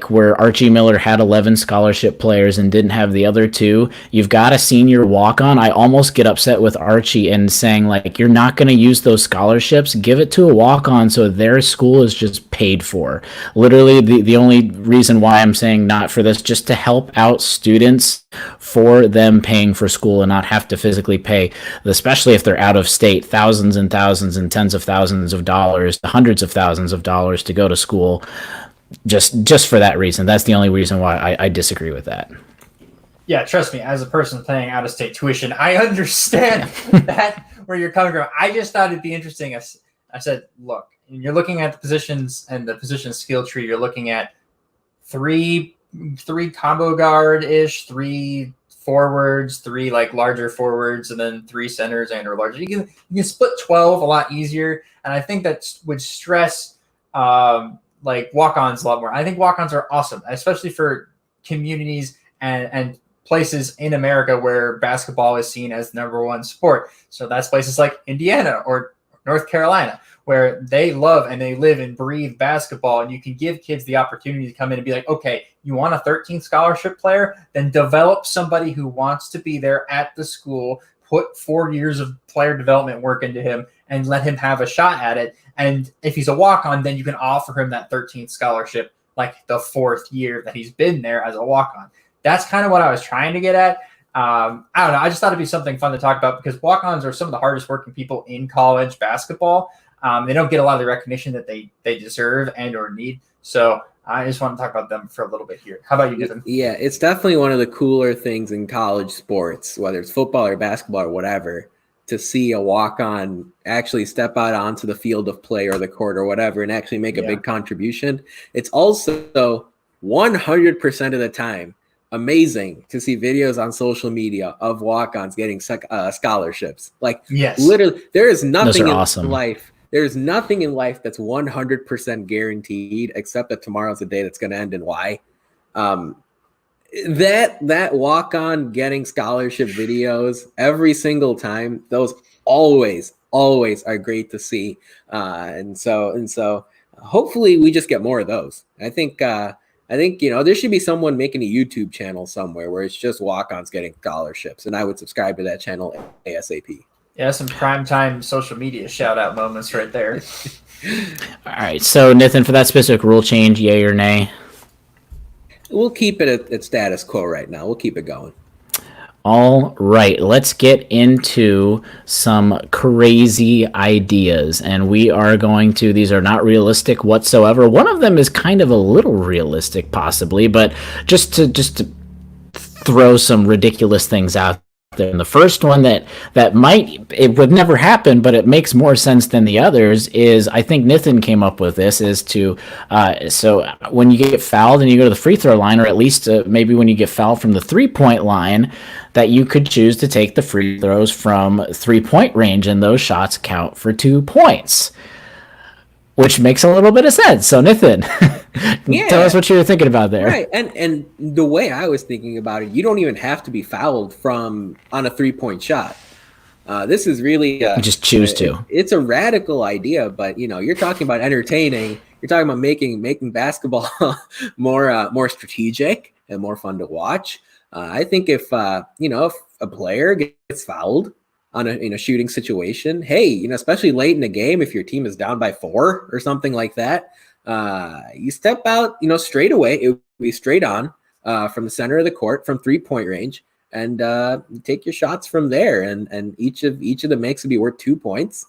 where Archie Miller had 11 scholarship players and didn't have the other two, you've got a senior walk on. I almost get upset with Archie and saying, like, you're not going to use those scholarships. Give it to a walk on so their school is just paid for. Literally, the only reason why I'm saying not for this, just to help out students for them paying for school and not have to physically pay, especially if they're out of state, thousands and thousands and tens of thousands of dollars, hundreds of thousands of dollars to go to school. Just for that reason. That's the only reason why I disagree with that. Yeah, trust me, as a person paying out of state tuition, I understand that where you're coming from. I just thought it'd be interesting. I said, look, you're looking at the positions and the position skill tree. You're looking at three combo guard-ish, 3 forwards, 3 like larger forwards, and then 3 centers and or larger. You can split 12 a lot easier, and I think that would stress like walk-ons a lot more. I think walk-ons are awesome, especially for communities and places in America where basketball is seen as the #1 sport. So that's places like Indiana or North Carolina, where they love and they live and breathe basketball. And you can give kids the opportunity to come in and be like, okay, you want a 13 scholarship player? Then develop somebody who wants to be there at the school, put 4 years of player development work into him, and let him have a shot at it. And if he's a walk-on, then you can offer him that 13th scholarship like the 4th year that he's been there as a walk-on. That's kind of what I was trying to get at. I don't know. I just thought it'd be something fun to talk about because walk-ons are some of the hardest working people in college basketball. They don't get a lot of the recognition that they deserve and or need. So I just want to talk about them for a little bit here. How about you, Nathan? Yeah, it's definitely one of the cooler things in college sports, whether it's football or basketball or whatever, to see a walk-on actually step out onto the field of play or the court or whatever and actually make a big contribution. It's also 100% of the time amazing to see videos on social media of walk-ons getting scholarships. Like, literally, there is nothing in life. There's nothing in life that's 100% guaranteed, except that tomorrow's the day that's going to end and why. That walk-on getting scholarship videos every single time, those always are great to see. And so hopefully we just get more of those. I think there should be someone making a YouTube channel somewhere where it's just walk-ons getting scholarships, and I would subscribe to that channel ASAP. Yeah, some primetime social media shout-out moments right there. All right, so Nathan, for that specific rule change, yay or nay? We'll keep it at status quo right now. We'll keep it going. All right, let's get into some crazy ideas. And we are going to, these are not realistic whatsoever. One of them is kind of a little realistic, possibly, but just to throw some ridiculous things out there. And the first one that it would never happen, but it makes more sense than the others is, I think Nathan came up with this, is to, so when you get fouled and you go to the free throw line, or at least maybe when you get fouled from the 3-point line, that you could choose to take the free throws from 3-point range and those shots count for 2 points. Which makes a little bit of sense. So, Nathan, tell us what you were thinking about there. Right, and the way I was thinking about it, you don't even have to be fouled on a 3-point shot. This is really just choose to. It's a radical idea, but you're talking about entertaining. You're talking about making basketball more strategic and more fun to watch. I think if a player gets fouled on a shooting situation, hey, especially late in the game, if your team is down by 4 or something like that, you step out, straight away. It would be straight on from the center of the court from 3-point range, and you take your shots from there. And each of the makes would be worth 2 points.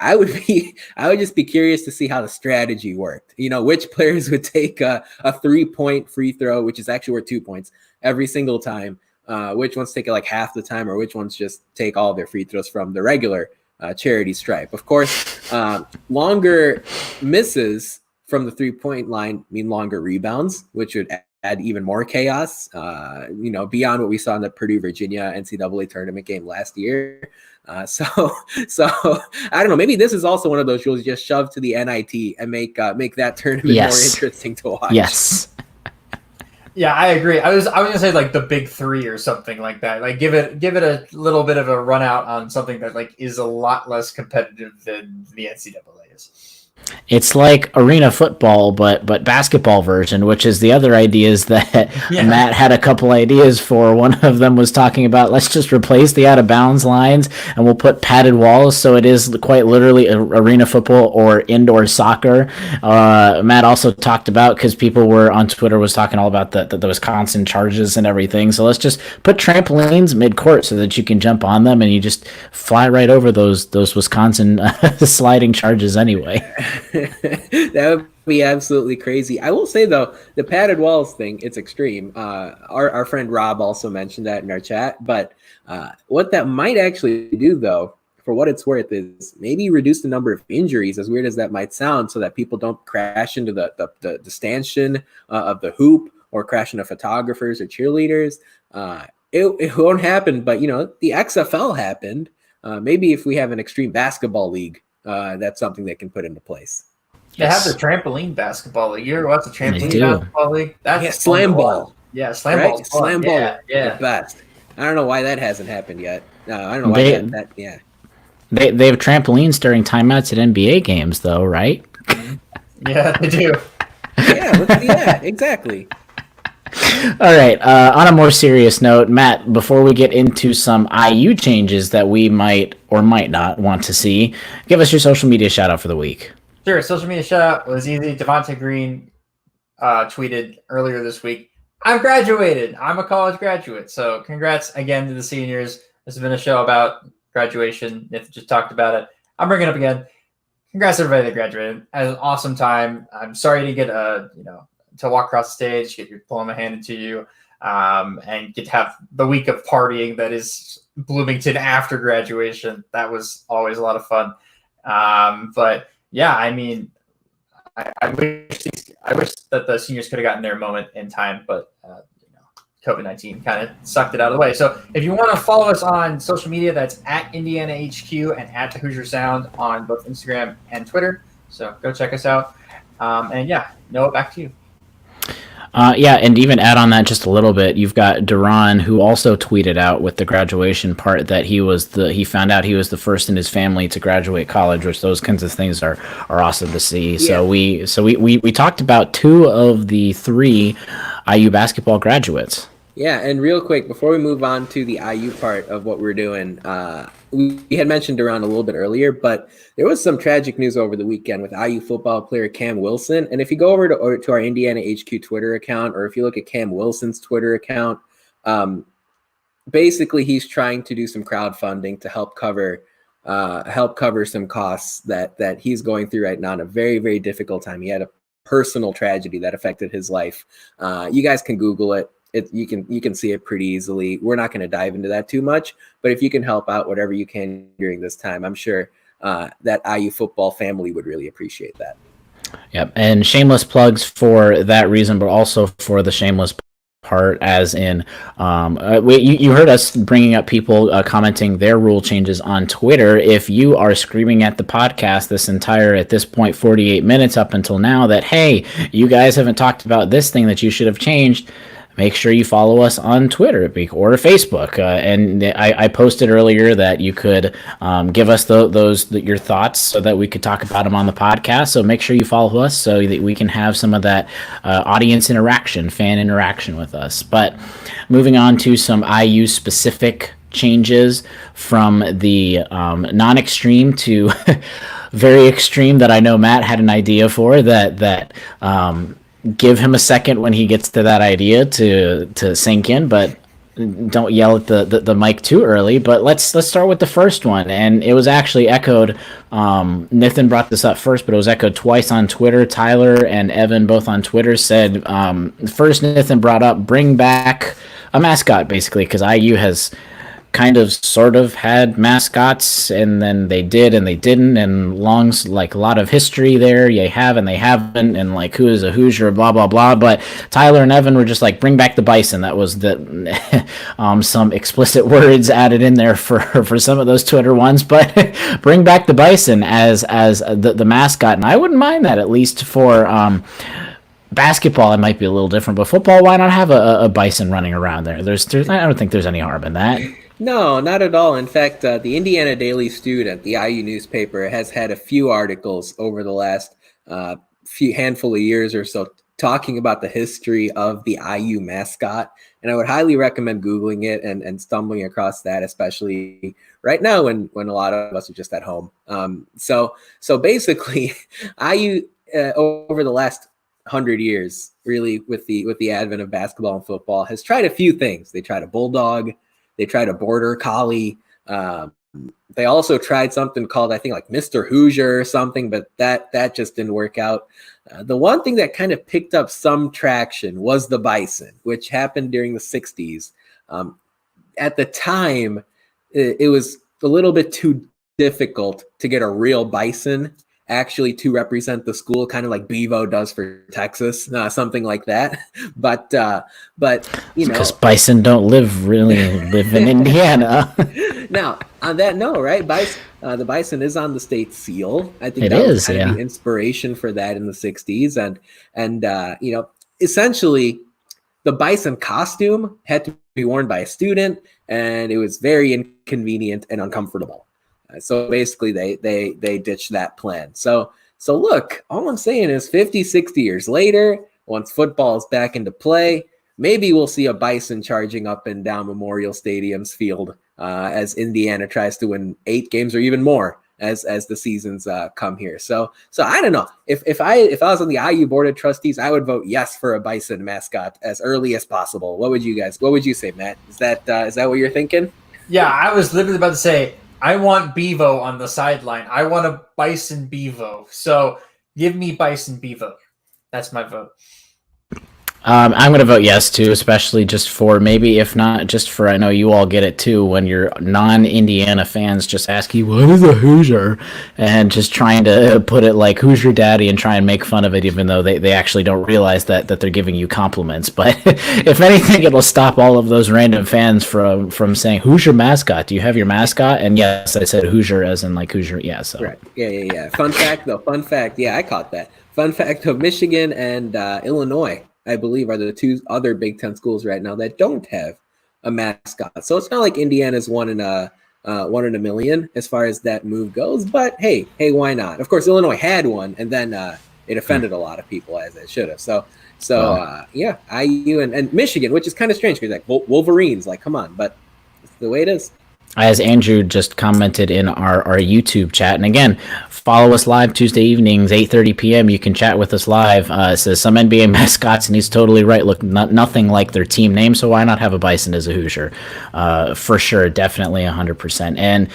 I would just be curious to see how the strategy worked. Which players would take a 3-point free throw, which is actually worth 2 points every single time. Which ones take it like half the time, or which ones just take all their free throws from the regular charity stripe. Of course, longer misses from the 3-point line mean longer rebounds, which would add even more chaos, beyond what we saw in the Purdue-Virginia NCAA tournament game last year. So I don't know. Maybe this is also one of those rules just shove to the NIT and make that tournament more interesting to watch. Yes. Yeah, I agree. I was gonna say like the big three or something like that. Like give it a little bit of a run out on something that like is a lot less competitive than the NCAA is. It's like arena football, but basketball version, which is the other ideas that Matt had a couple ideas for. One of them was talking about, let's just replace the out of bounds lines and we'll put padded walls. So it is quite literally arena football or indoor soccer. Matt also talked about, because people were on Twitter was talking all about the Wisconsin charges and everything. So let's just put trampolines mid court so that you can jump on them and you just fly right over those Wisconsin sliding charges anyway. That would be absolutely crazy. I will say though, the padded walls thing, it's extreme. Our friend Rob also mentioned that in our chat, but what that might actually do though, for what it's worth, is maybe reduce the number of injuries, as weird as that might sound, so that people don't crash into the stanchion of the hoop or crash into photographers or cheerleaders. It won't happen, but the XFL happened. Maybe if we have an extreme basketball league, that's something they can put into place. They have the trampoline basketball league. You ever watch the trampoline basketball league? That's slam ball. Yeah, slam ball. Slam ball. Yeah. The best. I don't know why that hasn't happened yet. I don't know why that. Yeah. They have trampolines during timeouts at NBA games, though, right? Yeah, they do. Yeah, exactly. All right. On a more serious note, Matt, before we get into some IU changes that we might or might not want to see, give us your social media shout out for the week. Sure. Social media shout out was easy. Devontae Green tweeted earlier this week, "I'm graduated. I'm a college graduate." So congrats again to the seniors. This has been a show about graduation. Nathan just talked about it. I'm bringing it up again. Congrats to everybody that graduated. I had an awesome time. I'm sorry to get to walk across the stage, get your pulling my hand into you, and get to have the week of partying that is Bloomington after graduation. That was always a lot of fun. But yeah, I mean, I wish that the seniors could have gotten their moment in time, but COVID-19 kind of sucked it out of the way. So if you want to follow us on social media, that's at Indiana HQ and at the Hoosier Sound on both Instagram and Twitter. So go check us out. And yeah, Noah, back to you. And even add on that just a little bit, you've got Duran, who also tweeted out with the graduation part that he found out he was the first in his family to graduate college, which those kinds of things are awesome to see. Yeah. So we talked about 2 of the 3 IU basketball graduates. Yeah, and real quick, before we move on to the IU part of what we're doing, we had mentioned Duran a little bit earlier, but there was some tragic news over the weekend with IU football player Cam Wilson. And if you go over to our Indiana HQ Twitter account, or if you look at Cam Wilson's Twitter account, basically he's trying to do some crowdfunding to help cover some costs that he's going through right now in a very, very difficult time. He had a personal tragedy that affected his life. You guys can Google it. You can see it pretty easily. We're not going to dive into that too much, but if you can help out whatever you can during this time, I'm sure that IU football family would really appreciate that. Yep, and shameless plugs for that reason, but also for the shameless part, as in you heard us bringing up people commenting their rule changes on Twitter. If you are screaming at the podcast at this point 48 minutes up until now that, hey, you guys haven't talked about this thing that you should have changed, make sure you follow us on Twitter or Facebook. And I posted earlier that you could give us your thoughts so that we could talk about them on the podcast. So make sure you follow us so that we can have some of that audience interaction, fan interaction with us. But moving on to some IU specific changes from the non-extreme to very extreme that I know Matt had an idea for that give him a second when he gets to that idea to sink in, but don't yell at the mic too early. But let's start with the first one, and it was actually echoed. Nathan brought this up first, but it was echoed twice on Twitter. Tyler and Evan both on Twitter said first Nathan brought up bring back a mascot, basically, because IU has kind of sort of had mascots, and then they did and they didn't, and longs like a lot of history there. You have and they haven't, and like who is a Hoosier, blah blah blah. But Tyler and Evan were just like, bring back the bison. That was the some explicit words added in there for some of those Twitter ones, but bring back the bison as the mascot, and I wouldn't mind that, at least for basketball. It might be a little different, but football, why not have a bison running around there? There's I don't think there's any harm in that. No, not at all. In fact, the Indiana Daily Student, the IU newspaper, has had a few articles over the last few handful of years or so talking about the history of the IU mascot. And I would highly recommend Googling it and stumbling across that, especially right now when a lot of us are just at home. So basically, IU over the last 100 years, really, with the advent of basketball and football, has tried a few things. They tried a bulldog, they tried a border collie. They also tried something called, I think, like Mr. Hoosier or something, but that just didn't work out. The one thing that kind of picked up some traction was the bison, which happened during the 60s. At the time, it was a little bit too difficult to get a real bison actually to represent the school, kind of like Bevo does for Texas, something like that. But you know, because bison don't live in Indiana. Now, on that note, right, the bison is on the state seal. I think it that is, was kind of the inspiration for that in the 60s. And you know, essentially, the bison costume had to be worn by a student, and it was very inconvenient and uncomfortable. So basically, they ditched that plan. So look, all I'm saying is 50, 60 years later, once football is back into play, maybe we'll see a bison charging up and down Memorial Stadium's field as Indiana tries to win 8 games or even more as the seasons come here. So I don't know. If I was on the IU board of trustees, I would vote yes for a bison mascot as early as possible. What would you say, Matt? Is that what you're thinking? Yeah, I was literally about to say, I want Bevo on the sideline. I want a bison Bevo. So give me bison Bevo. That's my vote. I'm going to vote yes, too, especially just for maybe, if not just for, I know you all get it, too, when your non-Indiana fans just ask you, what is a Hoosier? And just trying to put it like Hoosier Daddy and try and make fun of it, even though they actually don't realize that they're giving you compliments. But if anything, it'll stop all of those random fans from saying, Hoosier mascot, do you have your mascot? And yes, I said Hoosier as in like Hoosier, yeah. So. Right, yeah. Fun fact, yeah, I caught that. Fun fact of Michigan and Illinois, I believe, are the 2 other Big Ten schools right now that don't have a mascot. So it's not like Indiana's one in a million as far as that move goes. But hey, why not? Of course, Illinois had one, and then it offended a lot of people, as it should have. So yeah, IU and Michigan, which is kind of strange because like Wolverines, like come on, but it's the way it is. As Andrew just commented in our YouTube chat, and again, follow us live Tuesday evenings, 8:30 p.m. You can chat with us live. It says some NBA mascots, and he's totally right, look nothing like their team name, so why not have a bison as a Hoosier? For sure, definitely 100%. And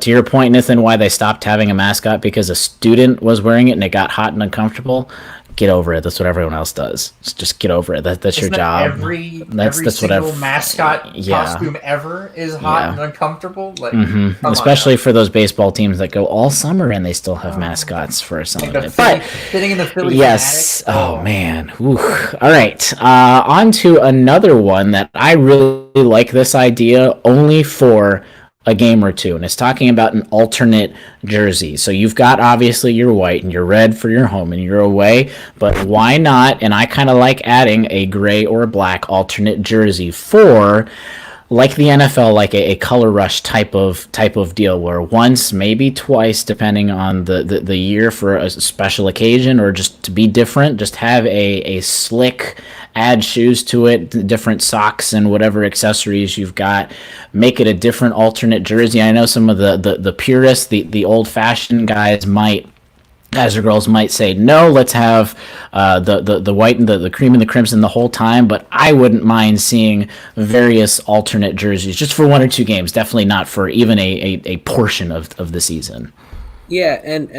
to your point, Nathan, why they stopped having a mascot, because a student was wearing it and it got hot and uncomfortable. Get over it. That's what everyone else does. Just get over it. That's your job. Every that's single mascot costume ever is hot and uncomfortable. Like, especially for those baseball teams that go all summer and they still have mascots for some of it. But fitting in the Philly yes. Oh man. Ooh. All right. On to another one that I really like this idea only for a game or two, and it's talking about an alternate jersey. So you've got obviously your white and your red for your home and your away, but why not? And I kind of like adding a gray or a black alternate jersey for, like the NFL, like a color rush type of deal, where once, maybe twice, depending on the year, for a special occasion or just to be different, just have a slick, add shoes to it, different socks and whatever accessories you've got, make it a different alternate jersey. I know some of the purists, the old-fashioned guys guys or girls might say, no, let's have the white and the cream and the crimson the whole time, but I wouldn't mind seeing various alternate jerseys just for 1 or 2 games, definitely not for even a portion of the season. Yeah, and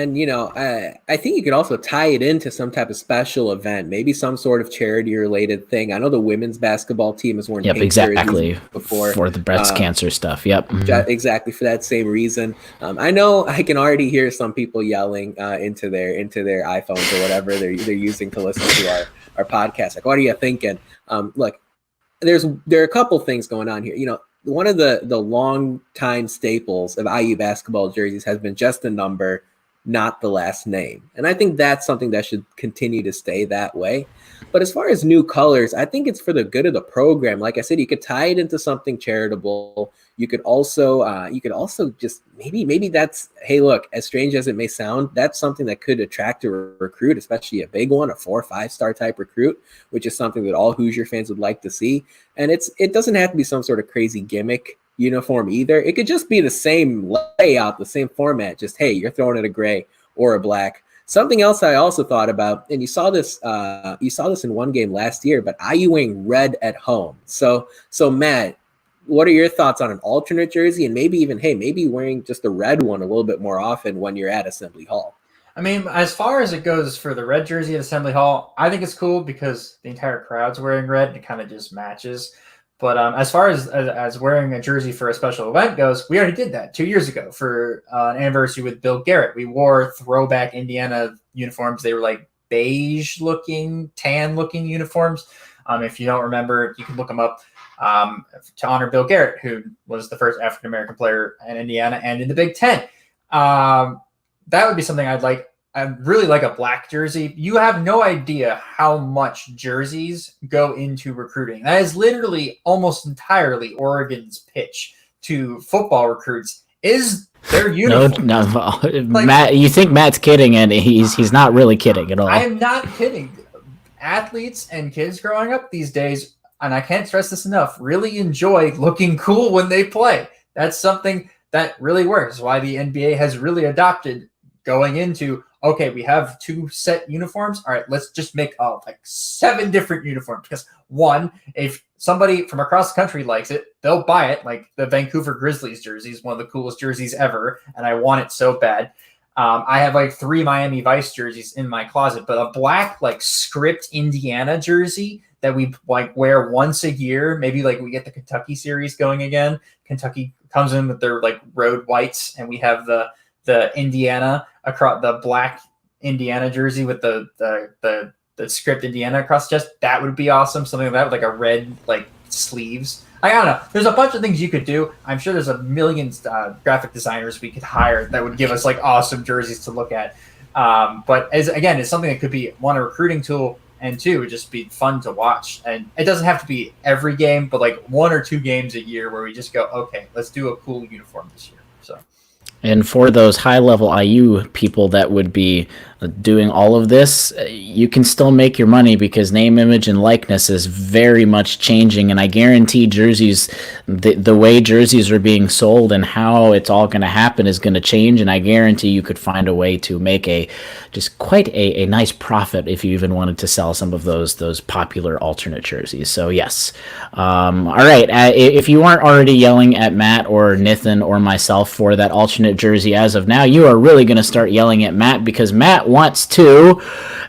I think you could also tie it into some type of special event, maybe some sort of charity related thing. I know the women's basketball team has worn Yep, pink jerseys exactly. before. For the breast cancer stuff. Yep. Exactly for that same reason. I know I can already hear some people yelling into their iPhones or whatever they're using to listen to our podcast. Like, what are you thinking? Look, there are a couple things going on here. One of the long time staples of IU basketball jerseys has been just the number, not the last name. And I think that's something that should continue to stay that way. But as far as new colors, I think it's for the good of the program. Like I said, you could tie it into something charitable. You could also just maybe that's, hey, look, as strange as it may sound, that's something that could attract a recruit, especially a big one, a 4 or 5 star type recruit, which is something that all Hoosier fans would like to see. And it doesn't have to be some sort of crazy gimmick uniform either. It could just be the same layout, the same format. Just, hey, you're throwing it a gray or a black. Something else I also thought about, and you saw this in one game last year, but IU wearing red at home. So Matt, what are your thoughts on an alternate jersey, and maybe even, hey, maybe wearing just the red one a little bit more often when you're at Assembly Hall? I mean, as far as it goes for the red jersey at Assembly Hall, I think it's cool because the entire crowd's wearing red and it kind of just matches. But as far as wearing a jersey for a special event goes, we already did that 2 years ago for an anniversary with Bill Garrett. We wore throwback Indiana uniforms. They were like beige looking, tan looking uniforms. If you don't remember, you can look them up, to honor Bill Garrett, who was the first African American player in Indiana and in the Big Ten. That would be something I'd like. I'd really like a black jersey. You have no idea how much jerseys go into recruiting. That is literally almost entirely Oregon's pitch to football recruits is their uniform. No, Like, Matt, you think Matt's kidding, and he's not really kidding at all. I am not kidding. Athletes and kids growing up these days, and I can't stress this enough, really enjoy looking cool when they play. That's something that really works. Why the NBA has really adopted going into, okay, we have 2 set uniforms. All right, let's just make like 7 different uniforms. Because one, if somebody from across the country likes it, they'll buy it. Like the Vancouver Grizzlies jersey is one of the coolest jerseys ever, and I want it so bad. I have like 3 Miami Vice jerseys in my closet, but a black like script Indiana jersey that we like wear once a year. Maybe like we get the Kentucky series going again. Kentucky comes in with their like road whites, and we have the Indiana across the black Indiana jersey with the script Indiana across the chest. That would be awesome. Something like that with like a red like sleeves. I don't know. There's a bunch of things you could do. I'm sure there's a million graphic designers we could hire that would give us like awesome jerseys to look at. But it's something that could be, one, a recruiting tool, and 2, would just be fun to watch. And it doesn't have to be every game, but like 1 or 2 games a year where we just go, okay, let's do a cool uniform this year. So. And for those high-level IU people that would be doing all of this, you can still make your money because name, image, and likeness is very much changing. And I guarantee jerseys, the way jerseys are being sold and how it's all going to happen is going to change. And I guarantee you could find a way to make quite a nice profit if you even wanted to sell some of those popular alternate jerseys. So yes. All right. If you weren't already yelling at Matt or Nathan or myself for that alternate jersey as of now, you are really going to start yelling at Matt because Matt wants to,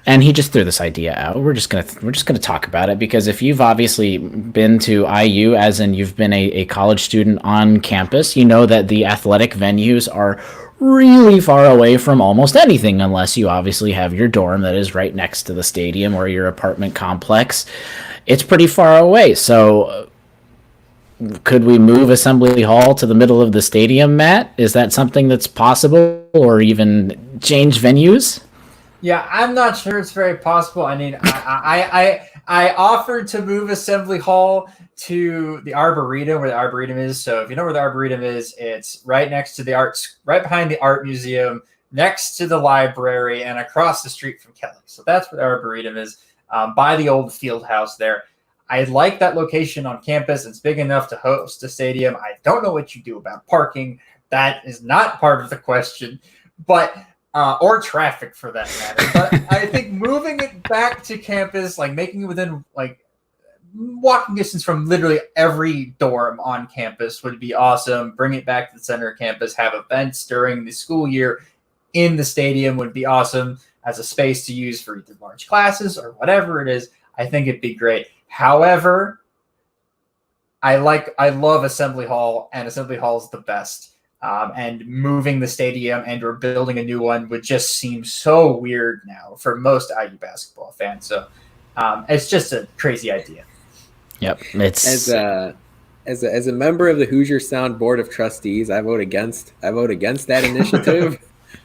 and he just threw this idea out. We're just gonna talk about it because if you've obviously been to IU, as in you've been a college student on campus, you know that the athletic venues are really far away from almost anything unless you obviously have your dorm that is right next to the stadium or your apartment complex. It's pretty far away. So could we move Assembly Hall to the middle of the stadium, Matt? Is that something that's possible, or even change venues? Yeah, I'm not sure it's very possible. I mean, I offered to move Assembly Hall to the Arboretum, where the Arboretum is. So if you know where the Arboretum is, it's right next to right behind the Art Museum, next to the library, and across the street from Kelly. So that's where the Arboretum is, by the old field house there. I like that location on campus. It's big enough to host a stadium. I don't know what you do about parking. That is not part of the question, but or traffic for that matter. But I think moving it back to campus, like making it within like walking distance from literally every dorm on campus would be awesome. Bring it back to the center of campus, have events during the school year. in the stadium would be awesome as a space to use for either large classes or whatever it is. I think it'd be great. However, I love Assembly Hall, and Assembly Hall is the best. And moving the stadium and or building a new one would just seem so weird now for most IU basketball fans. So it's just a crazy idea. Yep. It's as a member of the Hoosier Sound Board of Trustees, I vote against that initiative.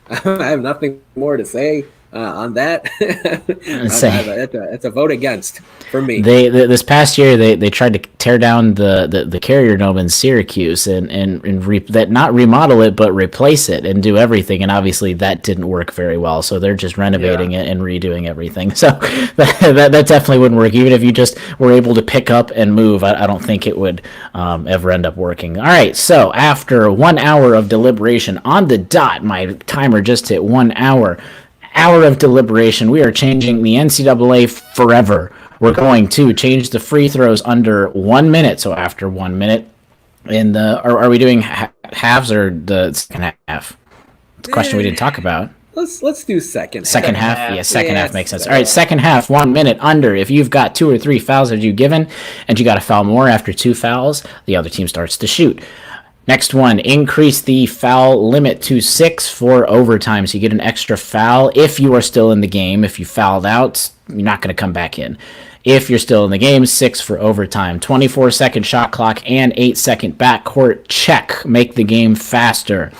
I have nothing more to say on that. It's a vote against for me. This past year they tried to tear down the Carrier Dome in Syracuse and not remodel it but replace it and do everything, and obviously that didn't work very well. So they're just renovating it and redoing everything. So that definitely wouldn't work. Even if you just were able to pick up and move, I don't think it would ever end up working. All right, so after 1 hour of deliberation on the dot, my timer just hit 1 hour. Hour of deliberation, we are changing the NCAA forever. We're going to change the free throws under 1 minute. So after 1 minute, are we doing halves or the second half? It's a question we didn't talk about. Let's do second half. Second half? Yeah, second half makes sense. All right, second half, 1 minute under. If you've got 2 or 3 fouls that you've given and you got to foul more after 2 fouls, the other team starts to shoot. Next one, increase the foul limit to 6 for overtime. So you get an extra foul if you are still in the game. If you fouled out, you're not going to come back in. If you're still in the game, 6 for overtime. 24-second shot clock and 8-second backcourt check. Make the game faster.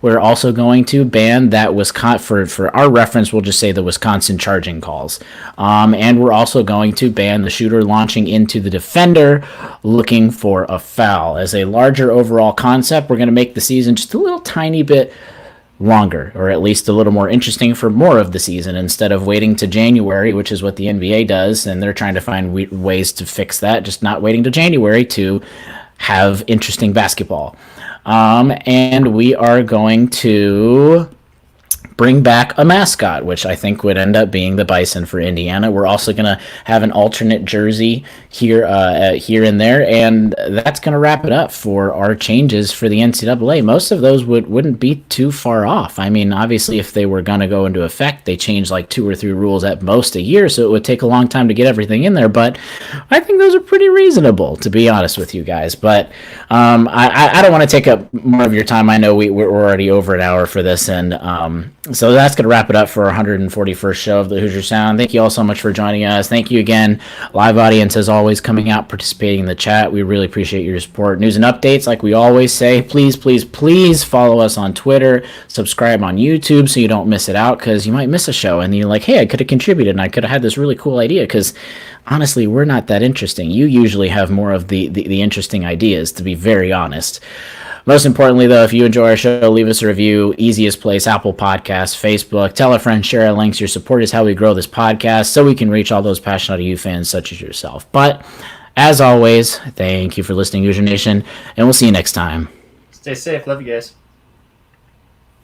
We're also going to ban that Wisconsin, for our reference, we'll just say the Wisconsin charging calls. And we're also going to ban the shooter launching into the defender looking for a foul. As a larger overall concept, we're going to make the season just a little tiny bit longer, or at least a little more interesting for more of the season instead of waiting to January, which is what the NBA does, and they're trying to find ways to fix that, just not waiting to January to have interesting basketball. And we are going to bring back a mascot, which I think would end up being the Bison for Indiana. We're also going to have an alternate jersey here and there, and that's going to wrap it up for our changes for the NCAA. Most of those wouldn't be too far off. I mean, obviously, if they were going to go into effect, they change like 2 or 3 rules at most a year, so it would take a long time to get everything in there, but I think those are pretty reasonable, to be honest with you guys. But I don't want to take up more of your time. I know we're already over an hour for this, and so that's going to wrap it up for our 141st show of the Hoosier Sound. Thank you all so much for joining us. Thank you again, live audience, as always, coming out, participating in the chat. We really appreciate your support. News and updates, like we always say, please, please, please follow us on Twitter, subscribe on YouTube so you don't miss it out, because you might miss a show and you're like, hey, I could have contributed and I could have had this really cool idea, because honestly, we're not that interesting. You usually have more of the interesting ideas, to be very honest. Most importantly, though, if you enjoy our show, leave us a review. Easiest place, Apple Podcasts, Facebook. Tell a friend, share our links. Your support is how we grow this podcast so we can reach all those passionate IU fans such as yourself. But, as always, thank you for listening, Hoosier Nation, and we'll see you next time. Stay safe. Love you guys.